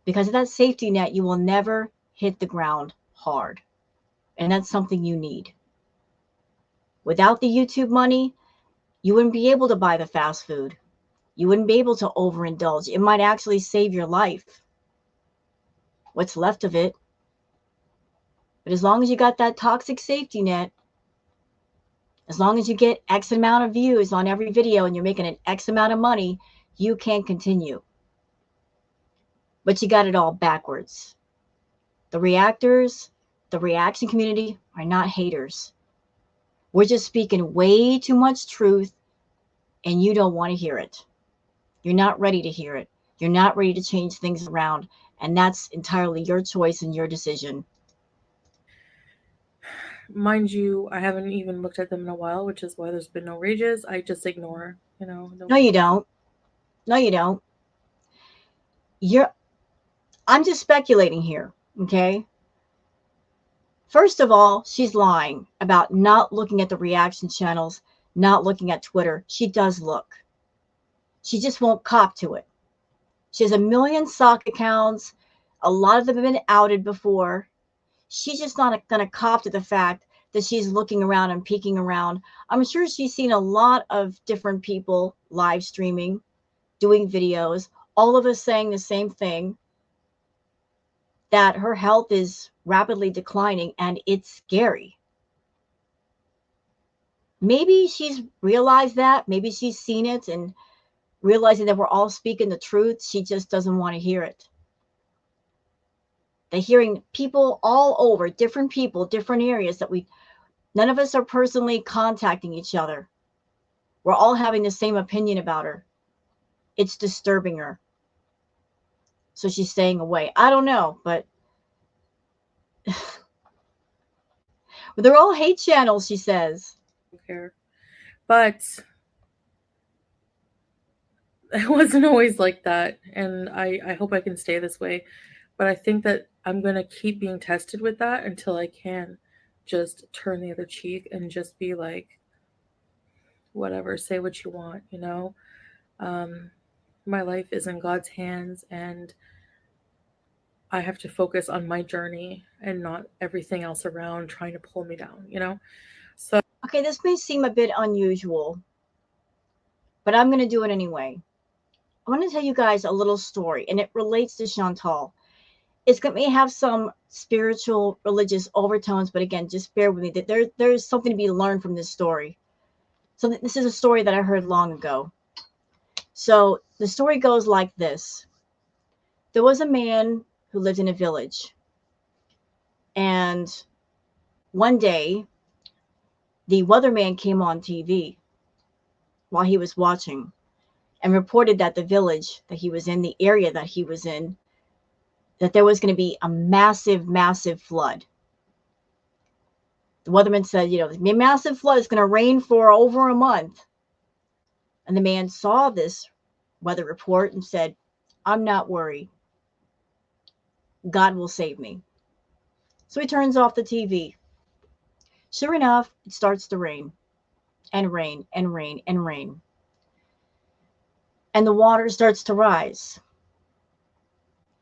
because of that safety net, you will never hit the ground hard. And that's something you need. Without the YouTube money, you wouldn't be able to buy the fast food. You wouldn't be able to overindulge. It might actually save your life, what's left of it. But as long as you got that toxic safety net, as long as you get X amount of views on every video and you're making an X amount of money, you can continue. But you got it all backwards. The reactors, the reaction community are not haters. We're just speaking way too much truth and you don't want to hear it. You're not ready to hear it. You're not ready to change things around. And that's entirely your choice and your decision. Mind you, I haven't even looked at them in a while, which is why there's been no rages. I just ignore, No, you don't. No, you don't. I'm just speculating here, okay? First of all, she's lying about not looking at the reaction channels, not looking at Twitter. She does look. She just won't cop to it. She has a million sock accounts. A lot of them have been outed before. She's just not going to cop to the fact that she's looking around and peeking around. I'm sure she's seen a lot of different people live streaming, doing videos, all of us saying the same thing, that her health is rapidly declining and it's scary. Maybe she's realized that. Maybe she's seen it and realizing that we're all speaking the truth. She just doesn't want to hear it. They're hearing people all over, different people, different areas that none of us are personally contacting each other. We're all having the same opinion about her. It's disturbing her. So she's staying away. I don't know, but they're all hate channels, she says. don't care. But it wasn't always like that, and I hope I can stay this way. But I think that I'm gonna keep being tested with that until I can just turn the other cheek and just be like, whatever, say what you want. Um, my life is in God's hands, and I have to focus on my journey and not everything else around trying to pull me down. So, Okay, this may seem a bit unusual, but I'm going to do it anyway. I want to tell you guys a little story, and it relates to Chantal. It's going to have some spiritual, religious overtones, but again, just bear with me. That there's something to be learned from this story. So this is a story that I heard long ago. So the story goes like this. There was a man who lived in a village. And one day, the weatherman came on TV while he was watching and reported that the village that he was in, the area that he was in, that there was going to be a massive, massive flood. The weatherman said, the massive flood is going to rain for over a month. And the man saw this weather report and said, I'm not worried. God will save me. So he turns off the TV. Sure enough, it starts to rain and rain and rain and rain. And the water starts to rise.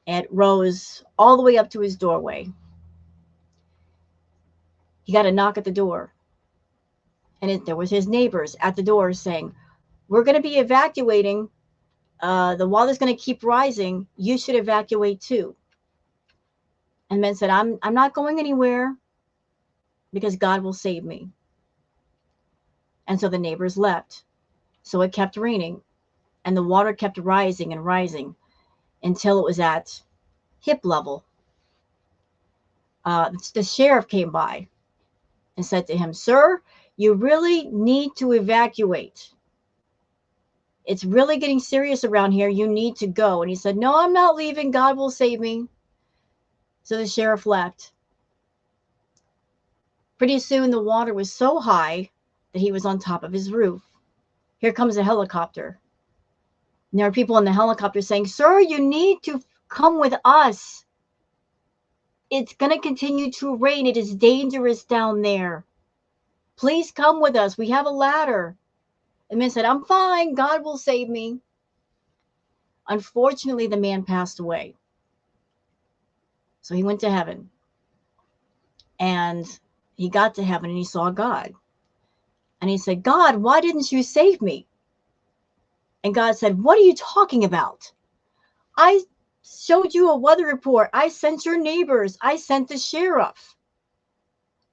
And it rose all the way up to his doorway. He got a knock at the door. And there was his neighbors at the door saying, we're going to be evacuating. The water's going to keep rising. You should evacuate too. And men said, I'm not going anywhere because God will save me. And so the neighbors left. So it kept raining. And the water kept rising and rising until it was at hip level. The sheriff came by and said to him, sir, you really need to evacuate. It's really getting serious around here. You need to go. And he said, no, I'm not leaving. God will save me. So the sheriff left. Pretty soon the water was so high that he was on top of his roof. Here comes a helicopter. And there are people in the helicopter saying, sir, you need to come with us. It's going to continue to rain. It is dangerous down there. Please come with us. We have a ladder. The man said, I'm fine. God will save me. Unfortunately, the man passed away. So he went to heaven. And he got to heaven and he saw God. And he said, God, why didn't you save me? And God said, what are you talking about? I showed you a weather report. I sent your neighbors. I sent the sheriff.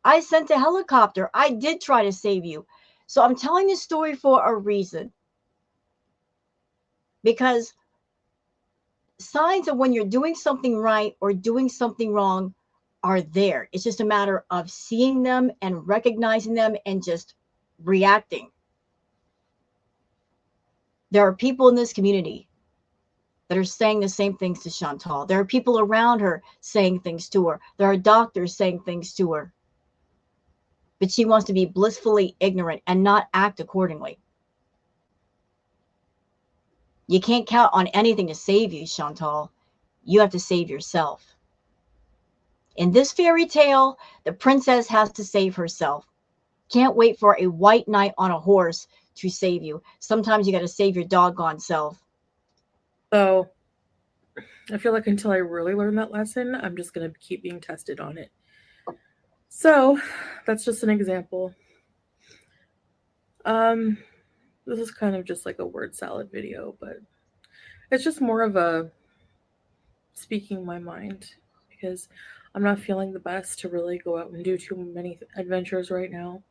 I sent a helicopter. I did try to save you. So I'm telling this story for a reason. Because signs of when you're doing something right or doing something wrong are there. It's just a matter of seeing them and recognizing them and just reacting. There are people in this community that are saying the same things to Chantal. There are people around her saying things to her. There are doctors saying things to her. But she wants to be blissfully ignorant and not act accordingly. You can't count on anything to save you, Chantal. You have to save yourself. In this fairy tale, the princess has to save herself. Can't wait for a white knight on a horse to save you. Sometimes you got to save your doggone self. So I feel like until I really learn that lesson, I'm just going to keep being tested on it. So that's just an example. This is kind of just like a word salad video, but it's just more of a speaking my mind because I'm not feeling the best to really go out and do too many adventures right now.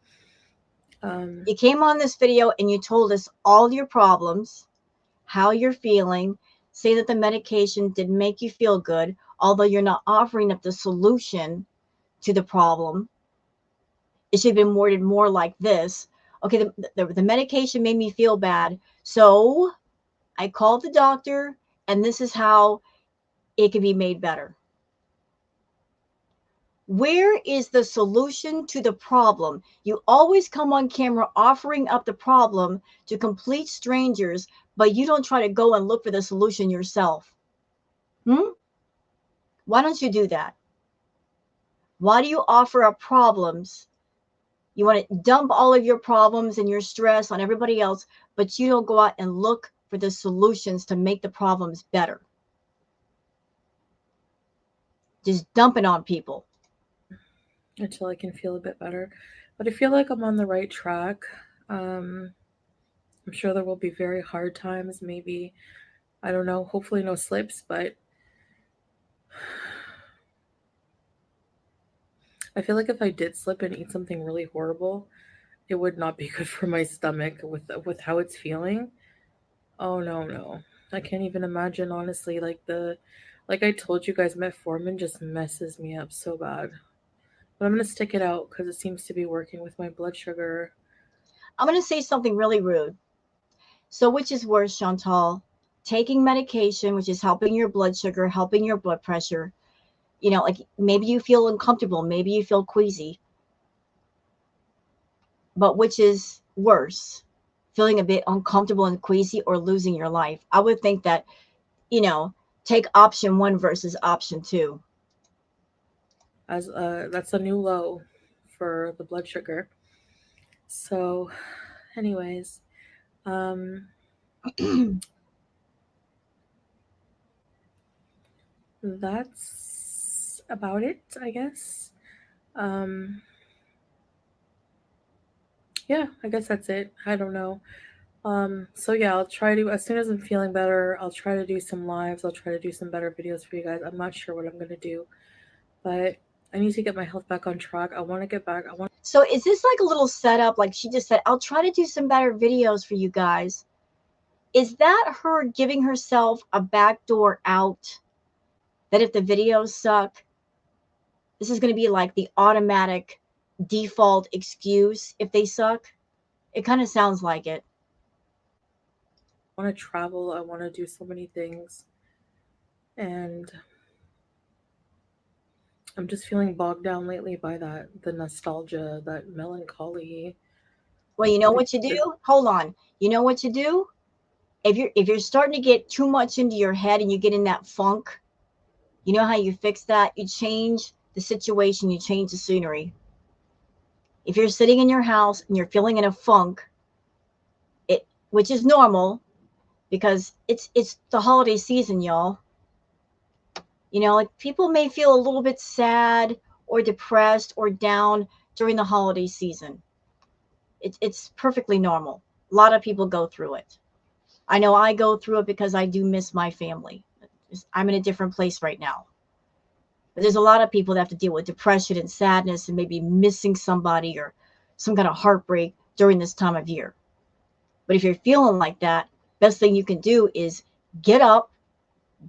You came on this video and you told us all your problems, how you're feeling, say that the medication didn't make you feel good, although you're not offering up the solution to the problem. It should have been worded more like this. Okay, the medication made me feel bad, so I called the doctor, and this is how it can be made better. Where is the solution to the problem? You always come on camera offering up the problem to complete strangers, but you don't try to go and look for the solution yourself. Why don't you do that? Why do you offer up problems? You want to dump all of your problems and your stress on everybody else, but you don't go out and look for the solutions to make the problems better. Just dump it on people. Until I can feel a bit better. But I feel like I'm on the right track. I'm sure there will be very hard times, maybe, I don't know, hopefully no slips, but I feel like if I did slip and eat something really horrible, it would not be good for my stomach with how it's feeling. Oh no. I can't even imagine honestly like I told you guys metformin just messes me up so bad. But I'm going to stick it out cuz it seems to be working with my blood sugar. I'm going to say something really rude. So which is worse, Chantal? Taking medication, which is helping your blood sugar, helping your blood pressure. Like maybe you feel uncomfortable, maybe you feel queasy. But which is worse? Feeling a bit uncomfortable and queasy or losing your life? I would think that, take option 1 versus option 2. As that's a new low for the blood sugar. So anyways, that's about it, I guess. Yeah, I guess that's it. I don't know. So yeah, I'll try to, as soon as I'm feeling better, I'll try to do some lives. I'll try to do some better videos for you guys. I'm not sure what I'm gonna do, but I need to get my health back on track. I want to get back. So is this like a little setup? Like she just said, I'll try to do some better videos for you guys. Is that her giving herself a backdoor out? That if the videos suck, this is going to be like the automatic default excuse if they suck? It kind of sounds like it. I want to travel. I want to do so many things, and I'm just feeling bogged down lately by the nostalgia, that melancholy. Well, you know what you do? Hold on. You know what you do? If you're starting to get too much into your head and you get in that funk, you know how you fix that? You change the situation, you change the scenery. If you're sitting in your house and you're feeling in a funk, which is normal because it's the holiday season, y'all. Like people may feel a little bit sad or depressed or down during the holiday season. It's perfectly normal. A lot of people go through it. I know I go through it because I do miss my family. I'm in a different place right now. But there's a lot of people that have to deal with depression and sadness and maybe missing somebody or some kind of heartbreak during this time of year. But if you're feeling like that, best thing you can do is get up,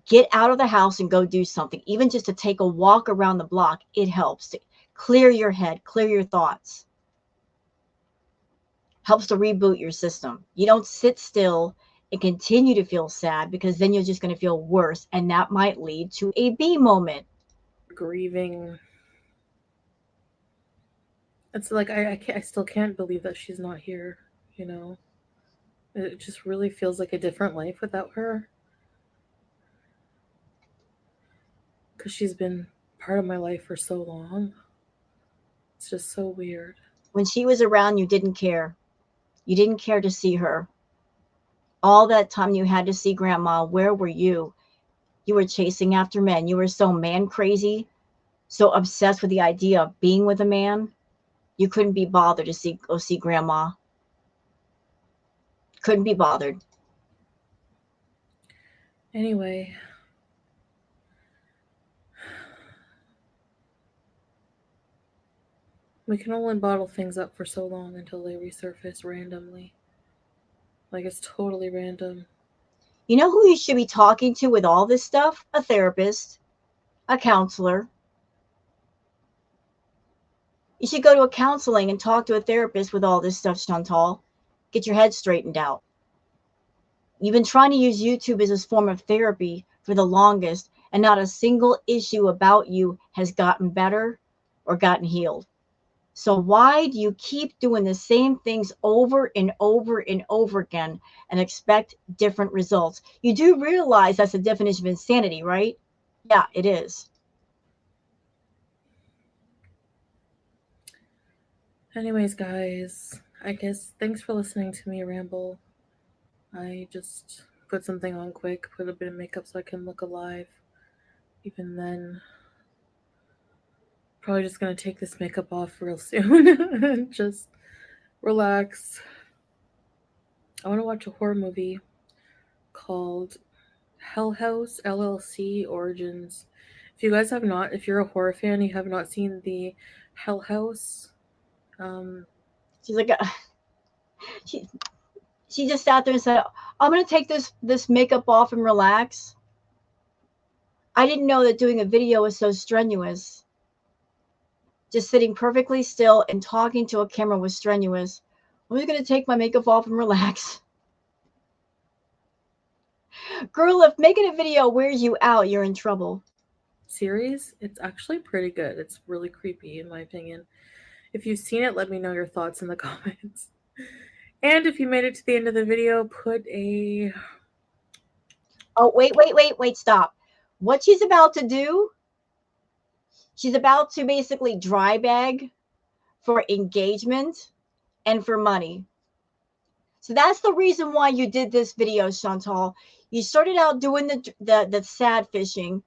Get out of the house and go do something. Even just to take a walk around the block, it helps to clear your head, clear your thoughts. Helps to reboot your system. You don't sit still and continue to feel sad, because then you're just going to feel worse, and that might lead to a B moment. Grieving. It's like I still can't believe that she's not here. You know, it just really feels like a different life without her. Because she's been part of my life for so long. It's just so weird. When she was around, you didn't care. You didn't care to see her. All that time you had to see grandma, where were you? You were chasing after men. You were so man crazy, so obsessed with the idea of being with a man. You couldn't be bothered to go see grandma. Couldn't be bothered. Anyway, we can only bottle things up for so long until they resurface randomly. Like it's totally random. You know who you should be talking to with all this stuff? A therapist, a counselor. You should go to a counseling and talk to a therapist with all this stuff, Chantal. Get your head straightened out. You've been trying to use YouTube as a form of therapy for the longest, and not a single issue about you has gotten better or gotten healed. So why do you keep doing the same things over and over and over again and expect different results? You do realize that's the definition of insanity, right? Yeah, it is. Anyways, guys, I guess thanks for listening to me ramble. I just put something on quick, put a bit of makeup so I can look alive. Even then, probably just gonna take this makeup off real soon and just relax. I want to watch a horror movie called Hell House LLC Origins. If you guys have not, if you're a horror fan, you have not seen the Hell House. Um, She's like, she, she just sat there and said, I'm going to take this makeup off and relax. I didn't know that doing a video was so strenuous. Just sitting perfectly still and talking to a camera was strenuous. I'm just going to take my makeup off and relax. Girl, if making a video wears you out, you're in trouble. series, it's actually pretty good. It's really creepy, in my opinion. If you've seen it, let me know your thoughts in the comments. And if you made it to the end of the video, put a. Oh, wait, stop. What she's about to do, she's about to basically dry bag for engagement and for money. So that's the reason why you did this video, Chantal. You started out doing the sad fishing.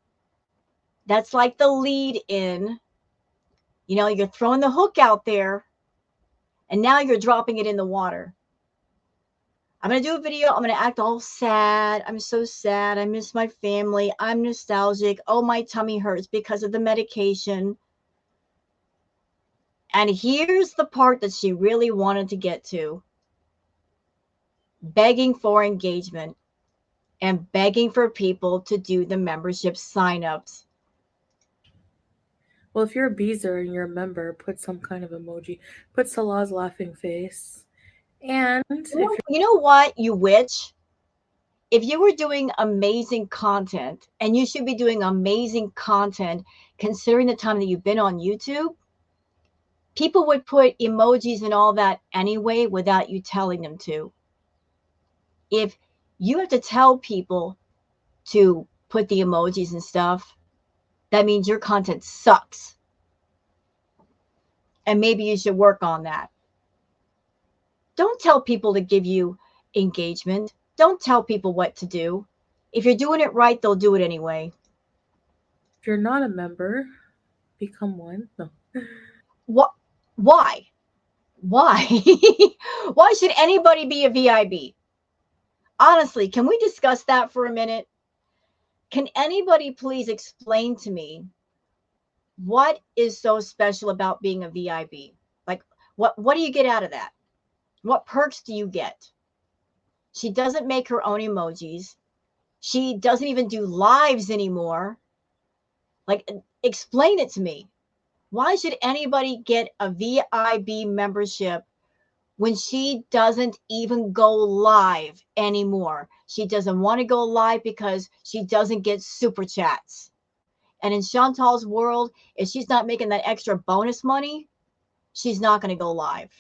That's like the lead in. You know, you're throwing the hook out there, and now you're dropping it in the water. I'm going to do a video. I'm going to act all sad. I'm so sad. I miss my family. I'm nostalgic. Oh, my tummy hurts because of the medication. And here's the part that she really wanted to get to. Begging for engagement and begging for people to do the membership signups. Well, if you're a Beezer and you're a member, put some kind of emoji. Put Salah's laughing face. And if You know what, you witch? If you were doing amazing content, and you should be doing amazing content considering the time that you've been on YouTube, people would put emojis and all that anyway without you telling them to. If you have to tell people to put the emojis and stuff, that means your content sucks. And maybe you should work on that. Don't tell people to give you engagement. Don't tell people what to do. If you're doing it right, they'll do it anyway. you're not a member, become one. No. What? Why? Why? Why should anybody be a VIB? Honestly, can we discuss that for a minute? Can anybody please explain to me what is so special about being a VIB? Like, what do you get out of that? What perks do you get? She doesn't make her own emojis. She doesn't even do lives anymore. Like, explain it to me. Why should anybody get a VIB membership when she doesn't even go live anymore? She doesn't want to go live because she doesn't get super chats. And in Chantal's world, if she's not making that extra bonus money, she's not going to go live.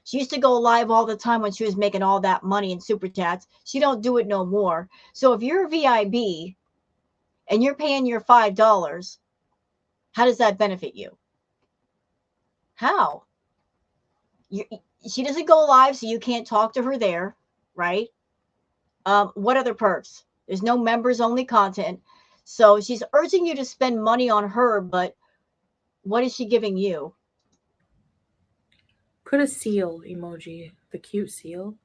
She used to go live all the time when she was making all that money in super chats. She don't do it no more. So if you're a VIB and you're paying your $5, how does that benefit you? How? You, she doesn't go live, so you can't talk to her there, right? What other perks? There's no members only content. So she's urging you to spend money on her, but what is she giving you? Put a seal emoji. The cute seal.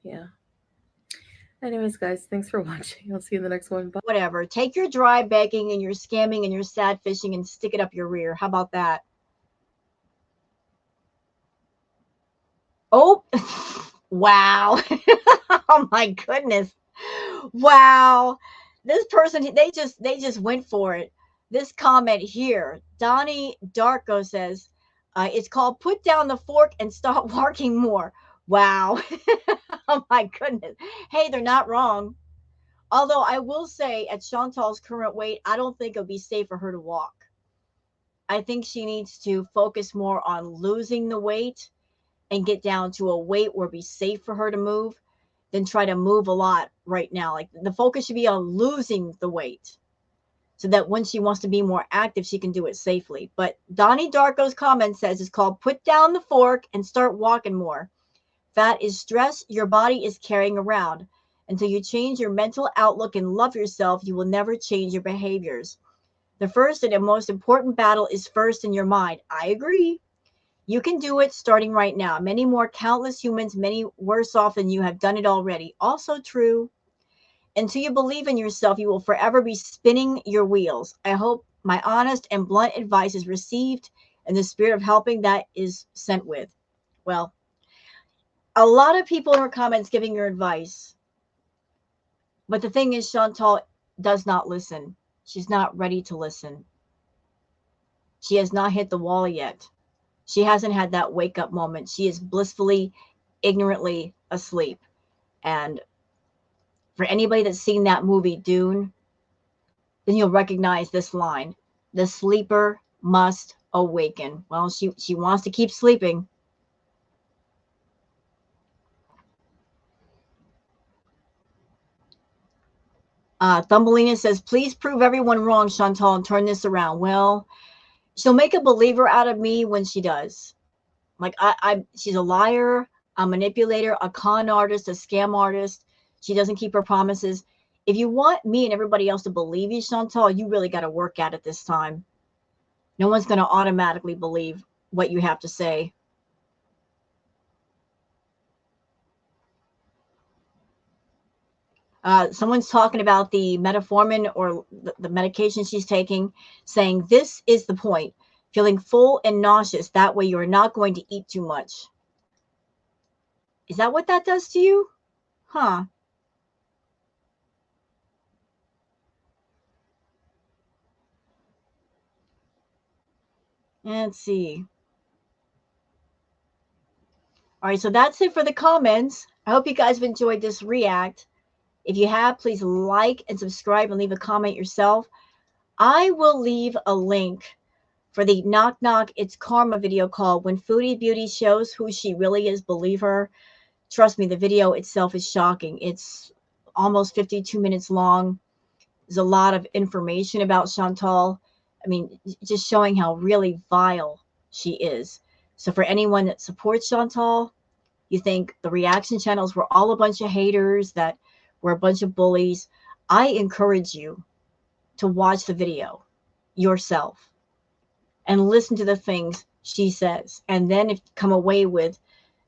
Yeah. Anyways, guys, thanks for watching. I'll see you in the next one. Bye. Whatever. Take your dry begging and your scamming and your sad fishing and stick it up your rear. How about that? Oh, wow. Oh my goodness. Wow. This person, they just went for it. This comment here, Donnie Darko says, it's called put down the fork and start walking more. Wow. Oh my goodness. Hey, they're not wrong. Although I will say at Chantal's current weight, I don't think it'll be safe for her to walk. I think she needs to focus more on losing the weight and get down to a weight where it'd be safe for her to move than try to move a lot right now. Like the focus should be on losing the weight so that when she wants to be more active, she can do it safely. But Donnie Darko's comment says it's called put down the fork and start walking more. Fat is stress your body is carrying around. Until you change your mental outlook and love yourself, you will never change your behaviors. The first and the most important battle is first in your mind. I agree. You can do it starting right now. Many more countless humans, many worse off than you, have done it already. Also true. Until you believe in yourself, you will forever be spinning your wheels. I hope my honest and blunt advice is received and the spirit of helping that is sent with. Well, a lot of people in her comments giving her advice. But the thing is, Chantal does not listen. She's not ready to listen. She has not hit the wall yet. She hasn't had that wake up moment. She is blissfully, ignorantly asleep. And for anybody that's seen that movie, Dune, then you'll recognize this line. The sleeper must awaken. Well, she wants to keep sleeping. Thumbelina says, please prove everyone wrong, Chantal, and turn this around. Well, she'll make a believer out of me when she does. Like she's a liar, a manipulator, a con artist, a scam artist. She doesn't keep her promises. If you want me and everybody else to believe you, Chantal, you really got to work at it this time. No one's going to automatically believe what you have to say. Someone's talking about the metformin or the medication she's taking, saying this is the point. Feeling full and nauseous. That way you're not going to eat too much. Is that what that does to you? Huh. Let's see. All right, so that's it for the comments. I hope you guys have enjoyed this react. If you have, please like and subscribe and leave a comment yourself. I will leave a link for the Knock Knock It's Karma video called When Foodie Beauty Shows Who She Really Is, Believe Her. Trust me, the video itself is shocking. It's almost 52 minutes long. There's a lot of information about Chantal. I mean, just showing how really vile she is. So for anyone that supports Chantal, you think the reaction channels were all a bunch of haters, that were a bunch of bullies, I encourage you to watch the video yourself and listen to the things she says, and then come away with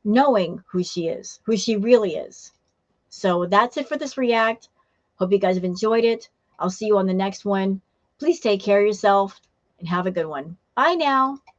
knowing who she is, who she really is. So that's it for this react. Hope you guys have enjoyed it. I'll see you on the next one. Please take care of yourself and have a good one. Bye now.